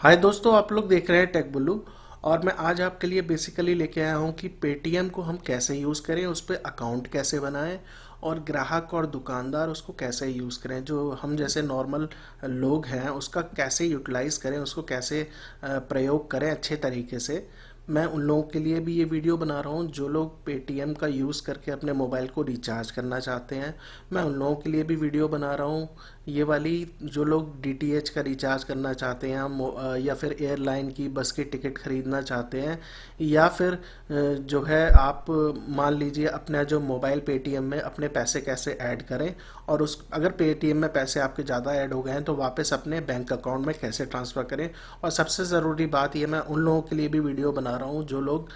हाय दोस्तों, आप लोग देख रहे हैं टेक बुल्लू। और मैं आज आपके लिए बेसिकली लेके आया हूँ कि पेटीएम को हम कैसे यूज़ करें, उस पर अकाउंट कैसे बनाएं और ग्राहक और दुकानदार उसको कैसे यूज़ करें। जो हम जैसे नॉर्मल लोग हैं उसका कैसे यूटिलाइज़ करें, उसको कैसे प्रयोग करें अच्छे तरीके से। मैं उन लोगों के लिए भी ये वीडियो बना रहा हूँ जो लोग पेटीएम का यूज़ करके अपने मोबाइल को रिचार्ज करना चाहते हैं। मैं उन लोगों के लिए भी वीडियो बना रहा हूँ ये वाली, जो लोग डीटीएच का रिचार्ज करना चाहते हैं या फिर एयरलाइन की बस की टिकट खरीदना चाहते हैं, या फिर जो है आप मान लीजिए अपना जो मोबाइल पेटीएम में अपने पैसे कैसे ऐड करें, और उस अगर पेटीएम में पैसे आपके ज़्यादा ऐड हो गए हैं तो वापस अपने बैंक अकाउंट में कैसे ट्रांसफ़र करें। और सबसे ज़रूरी बात ये, मैं उन लोगों के लिए भी वीडियो बना रहा हूँ जो लोग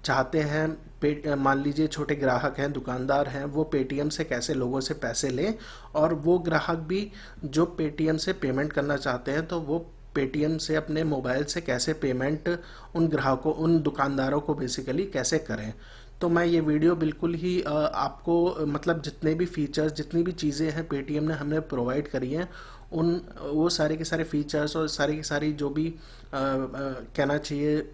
चाहते हैं मान लीजिए छोटे ग्राहक हैं, दुकानदार हैं, वो पेटीएम से कैसे लोगों से पैसे लें, और वो ग्राहक भी जो पेटीएम से पेमेंट करना चाहते हैं तो वो पेटीएम से अपने मोबाइल से कैसे पेमेंट उन ग्राहकों, उन दुकानदारों को बेसिकली कैसे करें। तो मैं ये वीडियो बिल्कुल ही आपको मतलब जितने भी फीचर्स, जितनी भी चीज़ें हैं पेटीएम ने हमें प्रोवाइड करी हैं, उन वो सारे के सारे फीचर्स और सारी की सारी जो भी कहना चाहिए,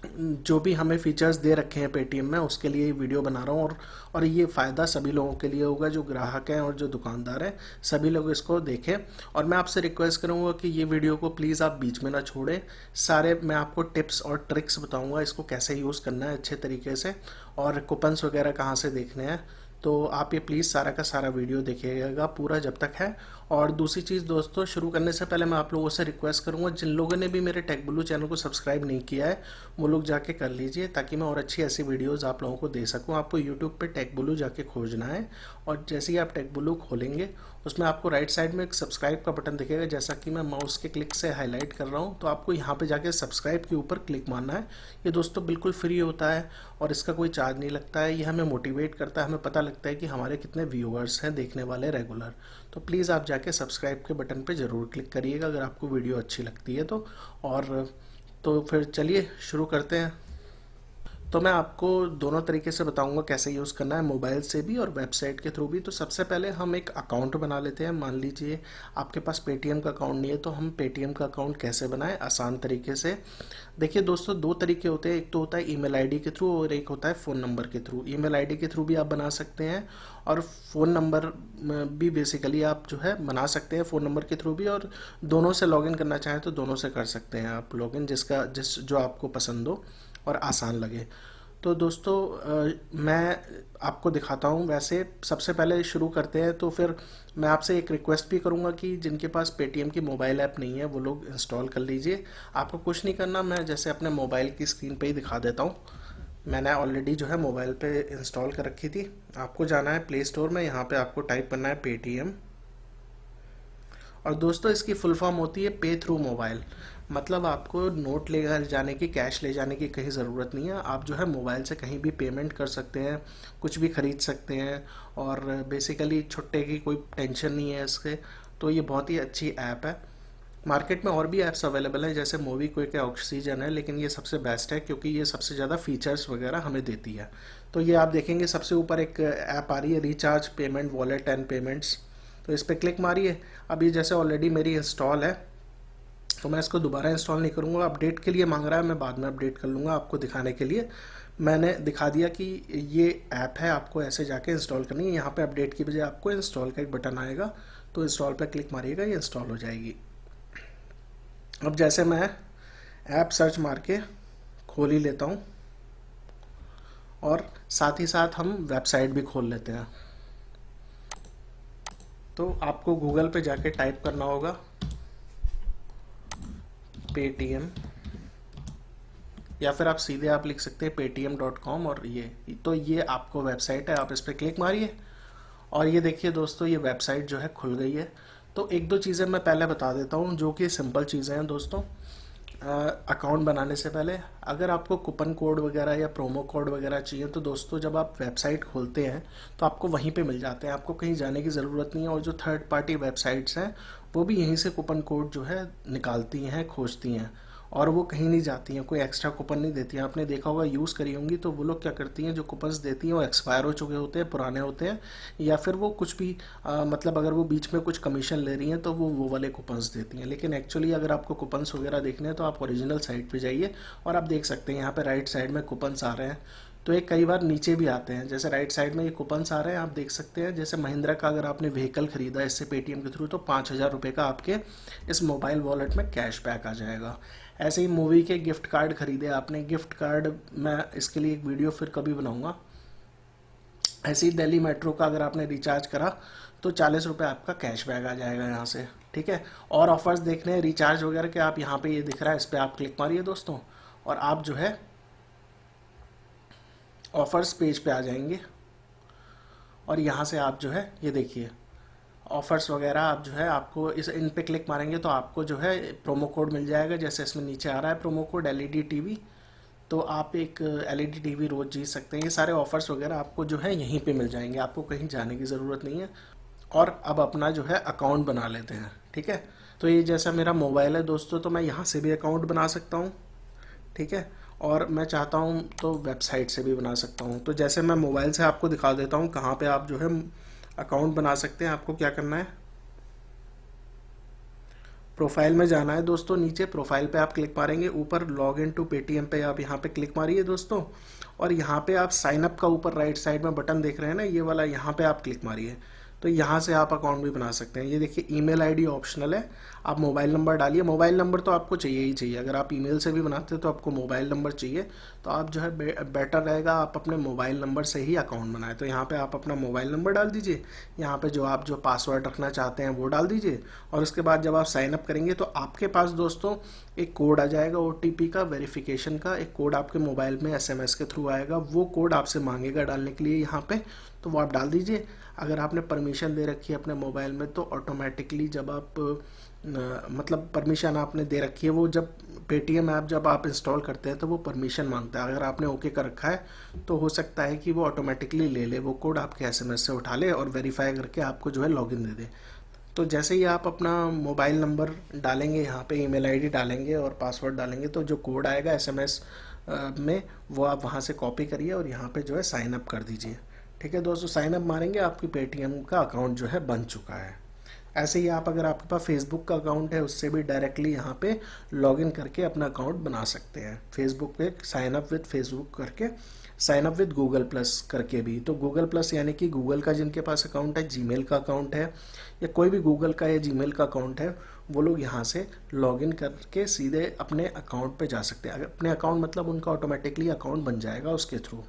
जो भी हमें फीचर्स दे रखे हैं पेटीएम में, उसके लिए वीडियो बना रहा हूँ। और ये फ़ायदा सभी लोगों के लिए होगा, जो ग्राहक हैं और जो दुकानदार हैं, सभी लोग इसको देखें। और मैं आपसे रिक्वेस्ट करूँगा कि ये वीडियो को प्लीज़ आप बीच में ना छोड़ें। सारे मैं आपको टिप्स और ट्रिक्स बताऊँगा इसको कैसे यूज़ करना है अच्छे तरीके से, और कूपन्स वगैरह कहाँ से देखने हैं। तो आप ये प्लीज़ सारा का सारा वीडियो देखिएगा पूरा जब तक है। और दूसरी चीज़ दोस्तों, शुरू करने से पहले मैं आप लोगों से रिक्वेस्ट करूंगा, जिन लोगों ने भी मेरे टेक ब्लू चैनल को सब्सक्राइब नहीं किया है वो लोग जाके कर लीजिए, ताकि मैं और अच्छी ऐसी वीडियोस आप लोगों को दे सकूं। आपको यूट्यूब पे टेक ब्लू जाके खोजना है, और जैसे ही आप टेक ब्लू खोलेंगे उसमें आपको राइट साइड में एक सब्सक्राइब का बटन दिखेगा, जैसा कि मैं माउस के क्लिक से हाईलाइट कर रहा हूँ। तो आपको यहाँ पे जाके सब्सक्राइब के ऊपर क्लिक मारना है। ये दोस्तों बिल्कुल फ्री होता है और इसका कोई चार्ज नहीं लगता है। ये हमें मोटिवेट करता है, हमें पता लगता है कि हमारे कितने व्यूअर्स हैं देखने वाले रेगुलर। तो प्लीज़ आप जाके सब्सक्राइब के बटन पे ज़रूर क्लिक करिएगा अगर आपको वीडियो अच्छी लगती है तो। और तो फिर चलिए शुरू करते हैं। तो मैं आपको दोनों तरीके से बताऊंगा कैसे यूज़ करना है, मोबाइल से भी और वेबसाइट के थ्रू भी। तो सबसे पहले हम एक अकाउंट बना लेते हैं। मान लीजिए आपके पास पेटीएम का अकाउंट नहीं है, तो हम पेटीएम का अकाउंट कैसे बनाएं आसान तरीके से। देखिए दोस्तों, दो तरीके होते हैं, एक तो होता है ईमेल आईडी के थ्रू और एक होता है फ़ोन नंबर के थ्रू। ईमेल आईडी के थ्रू भी आप बना सकते हैं, और फ़ोन नंबर भी बेसिकली आप जो है बना सकते हैं फ़ोन नंबर के थ्रू भी। और दोनों से लॉगिन करना चाहें तो दोनों से कर सकते हैं आप लॉगिन, जिस जो आपको पसंद हो और आसान लगे। तो दोस्तों मैं आपको दिखाता हूँ। वैसे सबसे पहले शुरू करते हैं, तो फिर मैं आपसे एक रिक्वेस्ट भी करूँगा कि जिनके पास पेटीएम की मोबाइल ऐप नहीं है वो लोग इंस्टॉल कर लीजिए। आपको कुछ नहीं करना, मैं जैसे अपने मोबाइल की स्क्रीन पे ही दिखा देता हूँ। मैंने ऑलरेडी जो है मोबाइल पे इंस्टॉल कर रखी थी। आपको जाना है प्ले स्टोर में, यहाँ पे आपको टाइप करना है पेटीएम। और दोस्तों इसकी फुल फॉर्म होती है पे थ्रू मोबाइल। मतलब आपको नोट ले जाने की, कैश ले जाने की कहीं ज़रूरत नहीं है। आप जो है मोबाइल से कहीं भी पेमेंट कर सकते हैं, कुछ भी खरीद सकते हैं, और बेसिकली छुट्टे की कोई टेंशन नहीं है इसके। तो ये बहुत ही अच्छी ऐप है। मार्केट में और भी ऐप्स अवेलेबल हैं, जैसे मूवी क्विक है, ऑक्सीजन है, लेकिन ये सबसे बेस्ट है क्योंकि ये सबसे ज़्यादा फीचर्स वगैरह हमें देती है। तो ये आप देखेंगे सबसे ऊपर एक ऐप आ रही है, recharge payment wallet and payments. तो इस पर क्लिक मारिए। अभी जैसे ऑलरेडी मेरी इंस्टॉल है तो मैं इसको दोबारा इंस्टॉल नहीं करूँगा। अपडेट के लिए मांग रहा है, मैं बाद में अपडेट कर लूँगा आपको दिखाने के लिए। मैंने दिखा दिया कि ये ऐप है, आपको ऐसे जाके इंस्टॉल करनी है। यहाँ पे अपडेट की बजाय आपको इंस्टॉल का एक बटन आएगा, तो इंस्टॉल पर क्लिक मारिएगा, ये इंस्टॉल हो जाएगी। अब जैसे मैं ऐप सर्च मार के खोल ही लेता हूँ, और साथ ही साथ हम वेबसाइट भी खोल लेते हैं। तो आपको गूगल पे जाके टाइप करना होगा पेटीएम, या फिर आप सीधे आप लिख सकते हैं paytm.com। और ये आपको वेबसाइट है, आप इस पर क्लिक मारिए। और ये देखिए दोस्तों, ये वेबसाइट जो है खुल गई है। तो एक दो चीज़ें मैं पहले बता देता हूँ जो कि सिंपल चीज़ें हैं दोस्तों। अकाउंट बनाने से पहले अगर आपको कूपन कोड वगैरह या प्रोमो कोड वगैरह चाहिए, तो दोस्तों जब आप वेबसाइट खोलते हैं तो आपको वहीं पे मिल जाते हैं, आपको कहीं जाने की ज़रूरत नहीं है। और जो थर्ड पार्टी वेबसाइट्स हैं वो भी यहीं से कूपन कोड जो है निकालती हैं, खोजती हैं। और वो कहीं नहीं जाती हैं, कोई एक्स्ट्रा कूपन नहीं देती हैं। आपने देखा होगा, यूज़ करी होंगी, तो वो लोग क्या करती हैं, जो कूपन्स देती हैं वो एक्सपायर हो चुके होते हैं, पुराने होते हैं, या फिर वो कुछ भी मतलब अगर वो बीच में कुछ कमीशन ले रही हैं तो वो वाले कूपन्स देती हैं। लेकिन एक्चुअली अगर आपको कूपन्स वगैरह देखने हैं तो आप ओरिजिनल साइट पे जाइए और आप देख सकते हैं यहाँ पे राइट साइड में कूपन्स आ रहे हैं। तो एक कई बार नीचे भी आते हैं, जैसे राइट साइड में ये कूपन्स आ रहे हैं, आप देख सकते हैं। जैसे महिंद्रा का अगर आपने व्हीकल खरीदा इससे पेटीएम के थ्रू, तो 5,000 रुपये का आपके इस मोबाइल वॉलेट में कैश बैक आ जाएगा। ऐसे ही मूवी के गिफ्ट कार्ड खरीदे आपने, गिफ्ट कार्ड मैं इसके लिए एक वीडियो फिर कभी बनाऊंगा। ऐसे ही दिल्ली मेट्रो का अगर आपने रिचार्ज करा तो 40 रुपये आपका कैश बैक आ जाएगा यहाँ से। ठीक है, और ऑफर्स देखने हैं रिचार्ज वगैरह के, आप यहाँ पे ये दिख रहा है, इस पर आप क्लिक मारिए दोस्तों, और आप जो है ऑफर्स पेज पे आ जाएंगे। और यहाँ से आप जो है ये देखिए ऑफर्स वगैरह, आप जो है आपको इस इन पे क्लिक मारेंगे तो आपको जो है प्रोमो कोड मिल जाएगा। जैसे इसमें नीचे आ रहा है प्रोमो कोड एलईडी टीवी, तो आप एक एलईडी टीवी रोज जीत सकते हैं। ये सारे ऑफर्स वगैरह आपको जो है यहीं पे मिल जाएंगे, आपको कहीं जाने की ज़रूरत नहीं है। और अब अपना जो है अकाउंट बना लेते हैं। ठीक है, तो ये जैसा मेरा मोबाइल है दोस्तों, तो मैं यहाँ से भी अकाउंट बना सकता हूँ। ठीक है, और मैं चाहता हूँ तो वेबसाइट से भी बना सकता हूँ। तो जैसे मैं मोबाइल से आपको दिखा देता हूँ कहाँ पे आप जो है अकाउंट बना सकते हैं। आपको क्या करना है, प्रोफाइल में जाना है दोस्तों, नीचे प्रोफाइल पे आप क्लिक मारेंगे, ऊपर लॉग इन टू पेटीएम पे आप यहाँ पे क्लिक मारिए दोस्तों, और यहाँ पे आप साइन अप का ऊपर राइट साइड में बटन देख रहे हैं ना, ये वाला, यहाँ पे आप क्लिक मारिए। तो यहाँ से आप अकाउंट भी बना सकते हैं। ये देखिए ईमेल आईडी ऑप्शनल है, आप मोबाइल नंबर डालिए। मोबाइल नंबर तो आपको चाहिए ही चाहिए, अगर आप ईमेल से भी बनाते हैं तो आपको मोबाइल नंबर चाहिए। तो आप जो है बेटर रहेगा आप अपने मोबाइल नंबर से ही अकाउंट बनाएं। तो यहाँ पे आप अपना मोबाइल नंबर डाल दीजिए, यहाँ पे जो आप जो पासवर्ड रखना चाहते हैं वो डाल दीजिए, और उसके बाद जब आप साइन अप करेंगे तो आपके पास दोस्तों एक कोड आ जाएगा ओटीपी का, वेरिफिकेशन का एक कोड आपके मोबाइल में एसएमएस के थ्रू आएगा। वो कोड आपसे मांगेगा डालने के लिए यहाँ पे, तो वो आप डाल दीजिए। अगर आपने परमिशन दे रखी है अपने मोबाइल में तो ऑटोमेटिकली जब आप मतलब परमिशन आपने दे रखी है, वो जब पेटीएम ऐप जब आप इंस्टॉल करते हैं तो वो परमिशन मांगता है। अगर आपने ओके कर रखा है तो हो सकता है कि वो ऑटोमेटिकली ले ले वो कोड, आपके एसएमएस से उठा ले और वेरीफाई करके आपको जो है लॉगिन दे दे। तो जैसे ही आप अपना मोबाइल नंबर डालेंगे, यहाँ पे ईमेल आईडी डालेंगे और पासवर्ड डालेंगे, तो जो कोड आएगा एसएमएस में वो आप वहाँ से कॉपी करिए और यहाँ पे जो है साइन अप कर दीजिए। ठीक है दोस्तों, साइन अप मारेंगे, आपकी पेटीएम का अकाउंट जो है बन चुका है। ऐसे ही आप अगर आपके पास फेसबुक का अकाउंट है उससे भी डायरेक्टली यहाँ पे लॉगिन करके अपना अकाउंट बना सकते हैं। फेसबुक पे साइन अप विद फेसबुक करके, sign up with Google plus करके भी। तो गूगल प्लस यानी कि गूगल का जिनके पास अकाउंट है, जीमेल का अकाउंट है, या कोई भी गूगल का या जीमेल का अकाउंट है, वो लोग यहाँ से लॉगिन करके सीधे अपने अकाउंट पे जा सकते हैं। अपने अकाउंट मतलब उनका ऑटोमेटिकली अकाउंट बन जाएगा उसके थ्रू।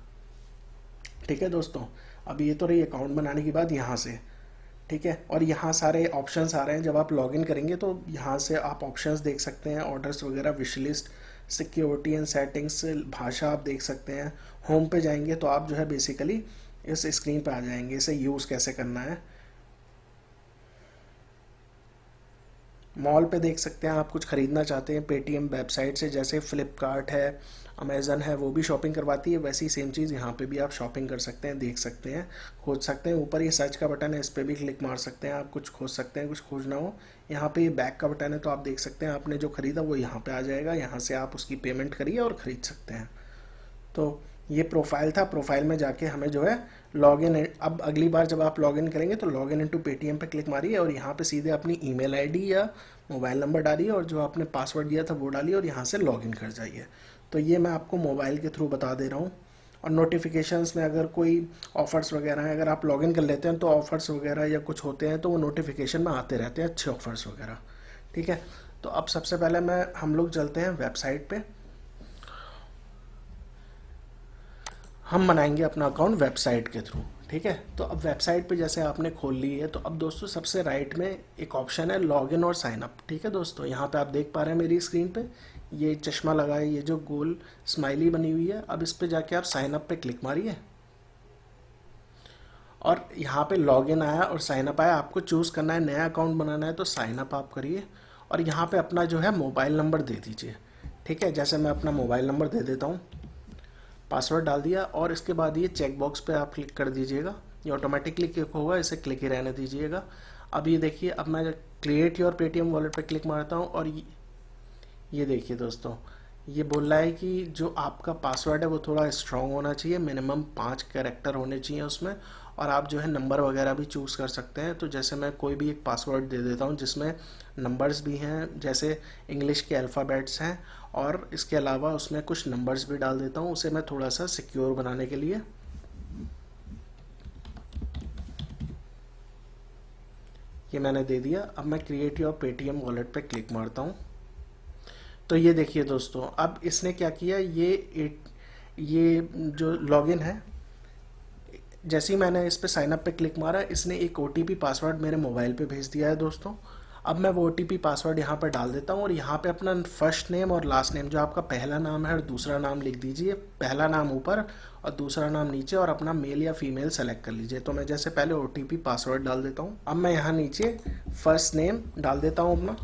ठीक है दोस्तों, अब ये तो रही अकाउंट बनाने की बात यहाँ से। ठीक है, और यहाँ सारे ऑप्शंस आ रहे हैं। जब आप लॉगिन करेंगे तो यहाँ से आप ऑप्शंस देख सकते हैं, ऑर्डर्स वगैरह, wish list, security and settings, भाषा आप देख सकते हैं। होम पे जाएंगे तो आप जो है बेसिकली इस स्क्रीन पे आ जाएंगे, इसे यूज़ कैसे करना है। मॉल पे देख सकते हैं, आप कुछ ख़रीदना चाहते हैं पेटीएम वेबसाइट से, जैसे फ्लिपकार्ट है, अमेज़न है, वो भी शॉपिंग करवाती है, वैसी सेम चीज़ यहाँ पे भी आप शॉपिंग कर सकते हैं, देख सकते हैं, खोज सकते हैं। ऊपर ये सर्च का बटन है, इस पर भी क्लिक मार सकते हैं, आप कुछ खोज सकते हैं, कुछ खोजना हो। यहाँ पे ये बैक का बटन है, तो आप देख सकते हैं आपने जो ख़रीदा वो यहाँ पर आ जाएगा, यहाँ से आप उसकी पेमेंट करिए और ख़रीद सकते हैं। तो ये प्रोफाइल था, प्रोफाइल में जाके हमें जो है लॉगिन, अब अगली बार जब आप लॉगिन करेंगे तो लॉगिन इनटू पेटीएम पे क्लिक मारिए और यहाँ पे सीधे अपनी ईमेल आईडी या मोबाइल नंबर डालिए और जो आपने पासवर्ड दिया था वो डालिए और यहाँ से लॉगिन कर जाइए। तो ये मैं आपको मोबाइल के थ्रू बता दे रहा हूँ। और नोटिफिकेशंस में अगर कोई ऑफ़र्स वगैरह हैं, अगर आप लॉगिन कर लेते हैं तो ऑफ़र्स वगैरह या कुछ होते हैं तो वो नोटिफिकेशन में आते रहते हैं, अच्छे ऑफ़र्स वगैरह। ठीक है, तो अब सबसे पहले हम लोग चलते हैं वेबसाइट पे। हम बनाएंगे अपना अकाउंट वेबसाइट के थ्रू। ठीक है, तो अब वेबसाइट पे जैसे आपने खोल ली है तो अब दोस्तों सबसे राइट में एक ऑप्शन है लॉगिन और साइन अप। ठीक है दोस्तों, यहाँ पे आप देख पा रहे हैं मेरी स्क्रीन पे ये चश्मा लगा है, ये जो गोल स्माइली बनी हुई है। अब इस पे जाके आप साइन अप पे क्लिक मारिए और यहाँ पे लॉगिन आया और साइन अप आया, आपको चूज़ करना है, नया अकाउंट बनाना है तो साइन अप आप करिए और यहाँ पे अपना जो है मोबाइल नंबर दे दीजिए। ठीक है, जैसे मैं अपना मोबाइल नंबर दे देता हूँ, पासवर्ड डाल दिया और इसके बाद ये चेक बॉक्स पे आप क्लिक कर दीजिएगा, ये ऑटोमेटिकली क्लिक होगा, इसे क्लिक ही रहने दीजिएगा। अब ये देखिए, अब मैं क्रिएट योर पेटीएम वॉलेट पे क्लिक मारता हूँ और ये देखिए दोस्तों, ये बोल रहा है कि जो आपका पासवर्ड है वो थोड़ा स्ट्रॉन्ग होना चाहिए, मिनिमम 5 कैरेक्टर होने चाहिए उसमें। और आप जो है नंबर वगैरह भी चूज़ कर सकते हैं। तो जैसे मैं कोई भी एक पासवर्ड दे देता हूँ जिसमें नंबर्स भी हैं, जैसे इंग्लिश के अल्फ़ाबेट्स हैं, और इसके अलावा उसमें कुछ नंबर्स भी डाल देता हूँ, उसे मैं थोड़ा सा सिक्योर बनाने के लिए। ये मैंने दे दिया। अब मैं क्रिएट योर पेटीएम वॉलेट पे क्लिक मारता हूँ। तो ये देखिए दोस्तों, अब इसने क्या किया, ये जो लॉगिन है, जैसे ही मैंने इस पे साइन अप पे क्लिक मारा, इसने एक ओटीपी पासवर्ड मेरे मोबाइल पे भेज दिया है दोस्तों। अब मैं वो ओटीपी पासवर्ड यहाँ पर डाल देता हूँ, और यहाँ पे अपना फर्स्ट नेम और लास्ट नेम, जो आपका पहला नाम है और दूसरा नाम लिख दीजिए। पहला नाम ऊपर और दूसरा नाम नीचे, और अपना मेल या फीमेल सेलेक्ट कर लीजिए। तो मैं जैसे पहले ओटीपी पासवर्ड डाल देता हूँ। अब मैं यहाँ नीचे फर्स्ट नेम डाल देता हूँ अपना।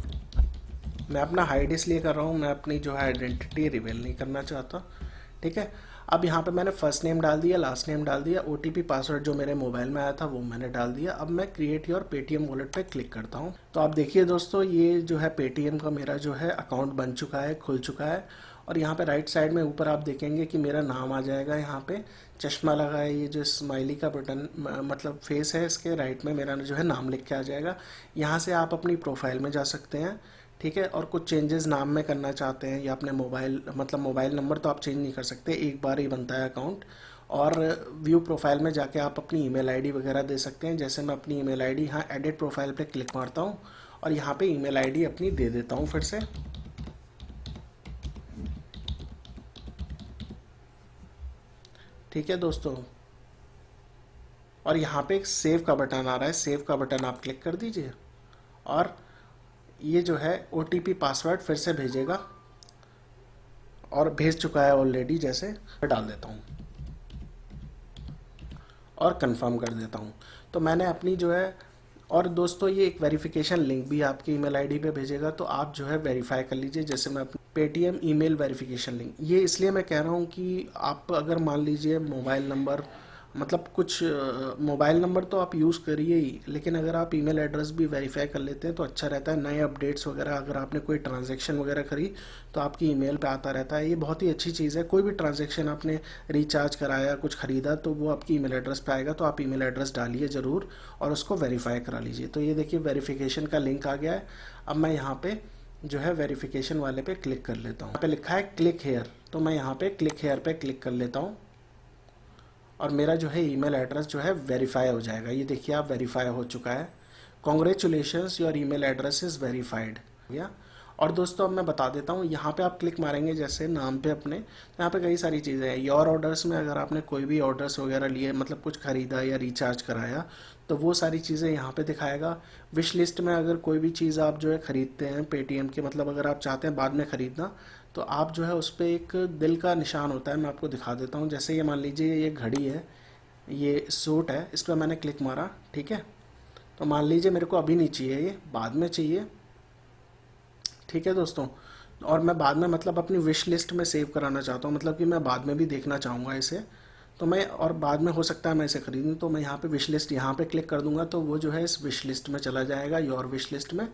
मैं अपना हाइड इसलिए कर रहा हूँ, मैं अपनी जो है आइडेंटिटी रिवील नहीं करना चाहता। ठीक है। अब यहाँ पे मैंने फर्स्ट नेम डाल दिया, लास्ट नेम डाल दिया, ओटीपी पासवर्ड जो मेरे मोबाइल में आया था वो मैंने डाल दिया। अब मैं क्रिएट योर पेटीएम वॉलेट पे क्लिक करता हूँ। तो आप देखिए दोस्तों, ये जो है पेटीएम का मेरा जो है अकाउंट बन चुका है, खुल चुका है। और यहाँ पे राइट साइड में ऊपर आप देखेंगे कि मेरा नाम आ जाएगा। यहाँ पे चश्मा लगा है, ये जो स्माइली का बटन मतलब फेस है, इसके राइट में मेरा जो है नाम लिख के आ जाएगा। यहाँ से आप अपनी प्रोफाइल में जा सकते हैं। ठीक है। और कुछ चेंजेस नाम में करना चाहते हैं, या अपने मोबाइल मतलब मोबाइल नंबर तो आप चेंज नहीं कर सकते, एक बार ही बनता है अकाउंट। और व्यू प्रोफाइल में जाके आप अपनी ईमेल आईडी वगैरह दे सकते हैं। जैसे मैं अपनी ईमेल आईडी यहाँ एडिट प्रोफाइल पे क्लिक मारता हूँ, और यहाँ पे ईमेल आईडी अपनी दे देता हूँ फिर से। ठीक है दोस्तों। और यहाँ पे एक सेव का बटन आ रहा है, सेव का बटन आप क्लिक कर दीजिए, और ये जो है ओटीपी पासवर्ड फिर से भेजेगा, और भेज चुका है ऑलरेडी। जैसे मैं डाल देता हूँ और कंफर्म कर देता हूँ। तो मैंने अपनी जो है, और दोस्तों ये एक वेरिफिकेशन लिंक भी आपकी ईमेल आईडी पे भेजेगा, तो आप जो है वेरीफाई कर लीजिए। जैसे मैं अपनी पेटीएम ईमेल वेरिफिकेशन लिंक, ये इसलिए मैं कह रहा हूँ कि आप अगर मान लीजिए मोबाइल नंबर मतलब कुछ मोबाइल नंबर तो आप यूज़ करिए ही, लेकिन अगर आप ईमेल एड्रेस भी वेरीफाई कर लेते हैं तो अच्छा रहता है। नए अपडेट्स वगैरह, अगर आपने कोई ट्रांजैक्शन वगैरह करी तो आपकी ईमेल पे आता रहता है। ये बहुत ही अच्छी चीज़ है। कोई भी ट्रांजैक्शन आपने रिचार्ज कराया, कुछ ख़रीदा, तो वो आपकी ईमेल एड्रेस पे आएगा। तो आप ईमेल एड्रेस डालिए ज़रूर, और उसको वेरीफाई करा लीजिए। तो ये देखिए वेरिफिकेशन का लिंक आ गया है। अब मैं यहाँ पे जो है वेरिफिकेशन वाले पे क्लिक कर लेता हूँ। यहाँ पे लिखा है क्लिक हेयर, तो मैं यहाँ पे क्लिक हेयर पे क्लिक कर लेता हूँ, और मेरा जो है ईमेल एड्रेस जो है वेरीफाई हो जाएगा। ये देखिए आप, वेरीफाई हो चुका है। Congratulations, your email address is verified. या और दोस्तों अब मैं बता देता हूँ, यहाँ पे आप क्लिक मारेंगे जैसे नाम पे अपने, तो यहाँ पे कई सारी चीज़ें हैं। योर ऑर्डर्स में अगर आपने कोई भी ऑर्डर्स वगैरह लिए, मतलब कुछ खरीदा या रिचार्ज कराया, तो वो सारी चीज़ें यहाँ पे दिखाएगा। विश लिस्ट में अगर कोई भी चीज़ आप जो है ख़रीदते हैं पेटीएम के, मतलब अगर आप चाहते हैं बाद में ख़रीदना, तो आप जो है उस पर एक दिल का निशान होता है, मैं आपको दिखा देता हूँ। जैसे ये मान लीजिए ये घड़ी है, ये सूट है, इस पर मैंने क्लिक मारा। ठीक है। तो मान लीजिए मेरे को अभी नहीं चाहिए, ये बाद में चाहिए। ठीक है दोस्तों। और मैं बाद में मतलब अपनी विश लिस्ट में सेव कराना चाहता हूँ, मतलब कि मैं बाद में भी देखना चाहूँगा इसे। तो मैं, और बाद में हो सकता है मैं इसे ख़रीदूँ, तो मैं यहाँ पे विश लिस्ट यहाँ पे क्लिक कर दूंगा, तो वो जो है इस विश लिस्ट में चला जाएगा, योर विश लिस्ट में।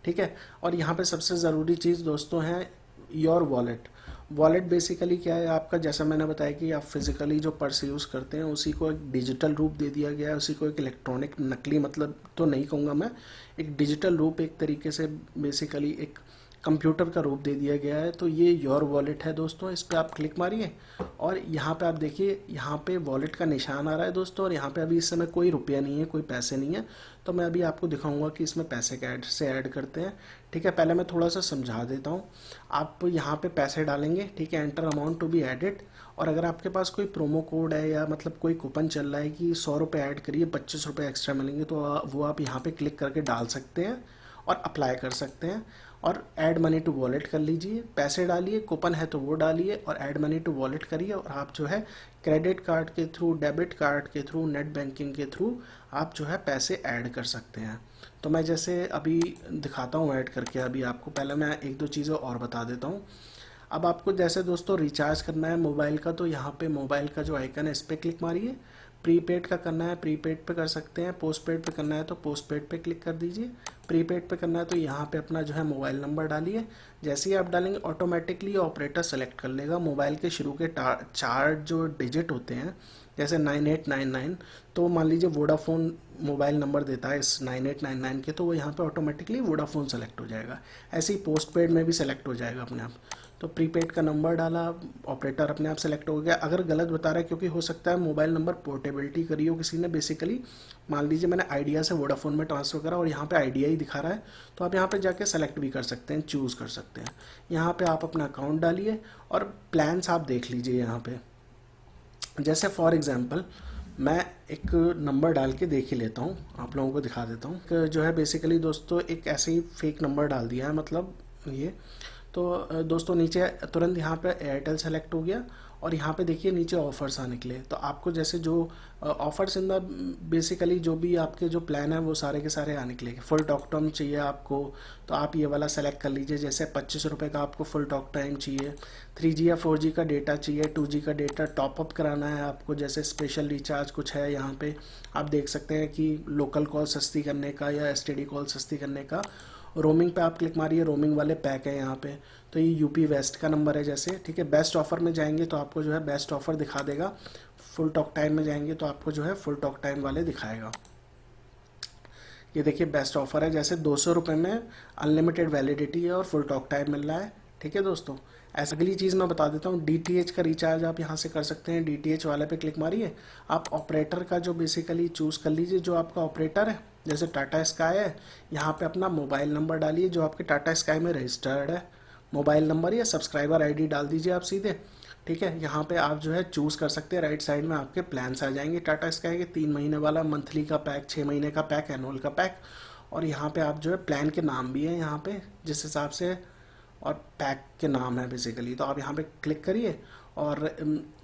ठीक है। और यहाँ पे सबसे ज़रूरी चीज़ दोस्तों है योर वॉलेट। वॉलेट बेसिकली क्या है आपका, जैसा मैंने बताया कि आप फिज़िकली जो पर्स यूज़ करते हैं उसी को एक डिजिटल रूप दे दिया गया है, उसी को एक इलेक्ट्रॉनिक, नकली मतलब तो नहीं कहूँगा मैं, एक डिजिटल रूप, एक तरीके से बेसिकली एक कंप्यूटर का रूप दे दिया गया है। तो ये योर वॉलेट है दोस्तों, इस पर आप क्लिक मारिए, और यहाँ पे आप देखिए यहाँ पे वॉलेट का निशान आ रहा है दोस्तों। और यहाँ पे अभी इस समय कोई रुपया नहीं है, कोई पैसे नहीं है। तो मैं अभी आपको दिखाऊंगा कि इसमें पैसे कैसे ऐड करते हैं। ठीक है। पहले मैं थोड़ा सा समझा देता हूँ। आप यहाँ पे पैसे डालेंगे, ठीक है, enter amount to be added. और अगर आपके पास कोई प्रोमो कोड है, या मतलब कोई कूपन चल रहा है कि 100 रुपये ऐड करिए 25 रुपये एक्स्ट्रा मिलेंगे, तो वो आप यहाँ पे क्लिक करके डाल सकते हैं और अप्लाई कर सकते हैं। और ऐड मनी टू वॉलेट कर लीजिए, पैसे डालिए, कूपन है तो वो डालिए, और ऐड मनी टू वॉलेट करिए। और आप जो है क्रेडिट कार्ड के थ्रू, डेबिट कार्ड के थ्रू, नेट बैंकिंग के थ्रू आप जो है पैसे ऐड कर सकते हैं। तो मैं जैसे अभी दिखाता हूँ ऐड करके अभी आपको। पहले मैं एक दो चीज़ें और बता देता हूँ। अब आपको जैसे दोस्तों रिचार्ज करना है मोबाइल का, तो यहाँ पे मोबाइल का जो आइकन है इस पर क्लिक मारिए। प्रीपेड का करना है प्रीपेड पे कर सकते हैं, पोस्ट पेड पे करना है तो पोस्ट पेड पे क्लिक कर दीजिए। प्रीपेड पे करना है तो यहाँ पे अपना जो है मोबाइल नंबर डालिए। जैसे ही आप डालेंगे ऑटोमेटिकली ऑपरेटर सेलेक्ट कर लेगा मोबाइल के शुरू के चार जो डिजिट होते हैं, जैसे 9899, तो मान लीजिए वोडाफोन मोबाइल नंबर देता है इस 9899 के, तो वो यहाँ पे ऑटोमेटिकली वोडाफोन सेलेक्ट हो जाएगा। ऐसे ही पोस्ट पेड में भी सेलेक्ट हो जाएगा अपने आप। तो प्रीपेड का नंबर डाला, ऑपरेटर अपने आप सेलेक्ट हो गया। अगर गलत बता रहा है, क्योंकि हो सकता है मोबाइल नंबर पोर्टेबिलिटी करी हो किसी ने, बेसिकली मान लीजिए मैंने आइडिया से वोडाफोन में ट्रांसफ़र करा और यहाँ पे आइडिया ही दिखा रहा है, तो आप यहाँ पे जाके सेलेक्ट भी कर सकते हैं, चूज़ कर सकते हैं। यहाँ पे आप अपना अकाउंट डालिए और प्लान्स आप देख लीजिए यहाँ पे। जैसे फॉर एग्जांपल मैं एक नंबर डाल के देख ही लेता हूँ, आप लोगों को दिखा देता हूँ कि जो है बेसिकली दोस्तों एक ऐसे ही फेक नंबर डाल दिया है, मतलब ये। तो दोस्तों नीचे तुरंत यहाँ पे एयरटेल सेलेक्ट हो गया और यहाँ पे देखिए नीचे ऑफर्स आ निकले। तो आपको जैसे जो ऑफर्स इन द बेसिकली जो भी आपके जो प्लान है वो सारे के सारे आ निकलेंगे। फुल टॉक टाइम चाहिए आपको तो आप ये वाला सेलेक्ट कर लीजिए। जैसे 25 रुपये का आपको फुल टॉक टाइम चाहिए, 3G या 4G का डेटा चाहिए, 2G का डेटा टॉपअप कराना है आपको, जैसे स्पेशल रिचार्ज कुछ है यहाँ पे आप देख सकते हैं कि लोकल कॉल सस्ती करने का या STD कॉल सस्ती करने का। रोमिंग पे आप क्लिक मारिए, रोमिंग वाले पैक है यहाँ पे। तो ये यूपी वेस्ट का नंबर है जैसे, ठीक है। बेस्ट ऑफर में जाएंगे तो आपको जो है बेस्ट ऑफर दिखा देगा। फुल टॉक टाइम में जाएंगे तो आपको जो है फुल टॉक टाइम वाले दिखाएगा। ये देखिए बेस्ट ऑफर है, जैसे 200 रुपये में अनलिमिटेड वैलिडिटी है और फुल टॉक टाइम मिल रहा है, ठीक है दोस्तों। ऐसा अगली चीज़ मैं बता देता हूँ, DTH का रिचार्ज आप यहाँ से कर सकते हैं। DTH वाले पे क्लिक मारिए, आप ऑपरेटर का जो बेसिकली चूज़ कर लीजिए, जो आपका ऑपरेटर है। जैसे टाटा स्काई है, यहाँ पे अपना मोबाइल नंबर डालिए जो आपके टाटा स्काई में रजिस्टर्ड है, मोबाइल नंबर या सब्सक्राइबर आईडी डाल दीजिए आप सीधे, ठीक है। यहाँ पे आप जो है चूज़ कर सकते हैं, राइट साइड में आपके प्लान्स आ जाएंगे टाटा स्काई के, 3 महीने वाला, मंथली का पैक, 6 महीने का पैक, एनुअल का पैक। और यहाँ पे आप जो है प्लान के नाम भी है यहाँ पे जिस हिसाब से, और पैक के नाम है बेसिकली। तो आप यहाँ पे क्लिक करिए और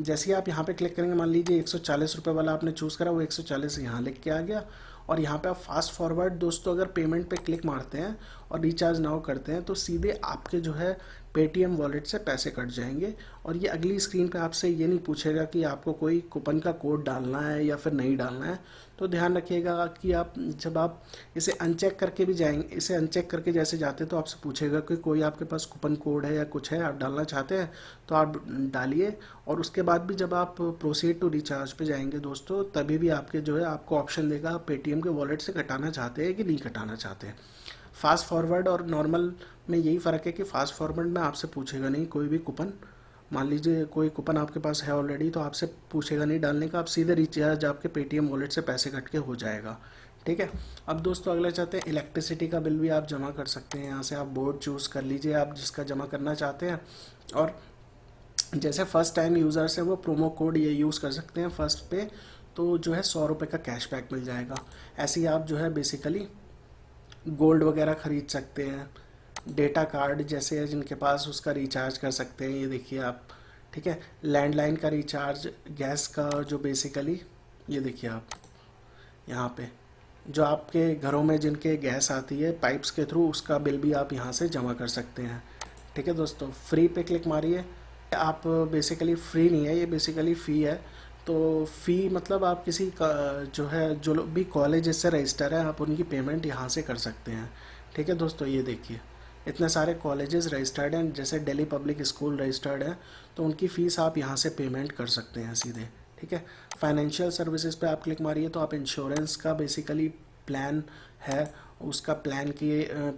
जैसे ही आप यहाँ पे क्लिक करेंगे, मान लीजिए 140 रुपये वाला आपने चूज़ करा, वो 140 यहाँ लिख के आ गया। और यहाँ पे आप फास्ट फॉरवर्ड दोस्तों अगर पेमेंट पे क्लिक मारते हैं और रिचार्ज नाउ करते हैं तो सीधे आपके जो है पेटीएम वॉलेट से पैसे कट जाएंगे। और ये अगली स्क्रीन पे आपसे ये नहीं पूछेगा कि आपको कोई कूपन का कोड डालना है या फिर नहीं डालना है। तो ध्यान रखिएगा कि आप जब आप इसे अनचेक करके भी जाएंगे, इसे अनचेक करके जैसे जाते तो आपसे पूछेगा कि कोई आपके पास कूपन कोड है या कुछ है आप डालना चाहते हैं तो आप डालिए। और उसके बाद भी जब आप प्रोसीड टू रिचार्ज पे जाएंगे दोस्तों, तभी भी आपके जो है आपको ऑप्शन देगा आप पेटीएम के वॉलेट से कटाना चाहते हैं कि नहीं कटाना चाहते हैं। फास्ट फॉरवर्ड और नॉर्मल में यही फ़र्क है कि फास्ट फॉरवर्ड में आपसे पूछेगा नहीं कोई भी कूपन, मान लीजिए कोई कूपन आपके पास है ऑलरेडी तो आपसे पूछेगा नहीं डालने का, आप सीधे रिचार्ज आपके पेटीएम वॉलेट से पैसे कट के हो जाएगा, ठीक है। अब दोस्तों अगला चाहते हैं इलेक्ट्रिसिटी का बिल भी आप जमा कर सकते हैं। यहाँ से आप बोर्ड चूज़ कर लीजिए आप जिसका जमा करना चाहते हैं। और जैसे फर्स्ट टाइम यूज़र्स हैं वो प्रोमो कोड ये यूज़ कर सकते हैं फर्स्ट पे, तो जो है 100 रुपये का कैशबैक मिल जाएगा। ऐसे ही आप जो है बेसिकली गोल्ड वगैरह ख़रीद सकते हैं, डेटा कार्ड जैसे है जिनके पास उसका रिचार्ज कर सकते हैं, ये देखिए आप, ठीक है। लैंडलाइन का रिचार्ज, गैस का जो बेसिकली ये देखिए आप यहाँ पे जो आपके घरों में जिनके गैस आती है पाइप्स के थ्रू, उसका बिल भी आप यहाँ से जमा कर सकते हैं, ठीक है दोस्तों। फ्री पे क्लिक मारिए, आप बेसिकली फ्री नहीं है, ये बेसिकली फ़ी है। तो फ़ी मतलब आप किसी का जो है जो भी कॉलेज से रजिस्टर है आप उनकी पेमेंट यहाँ से कर सकते हैं, ठीक है दोस्तों। ये देखिए इतने सारे कॉलेजेस रजिस्टर्ड हैं, जैसे दिल्ली पब्लिक स्कूल रजिस्टर्ड है तो उनकी फ़ीस आप यहाँ से पेमेंट कर सकते हैं सीधे, ठीक है। फाइनेंशियल सर्विसेज पे आप क्लिक मारिए तो आप इंश्योरेंस का बेसिकली प्लान है उसका प्लान की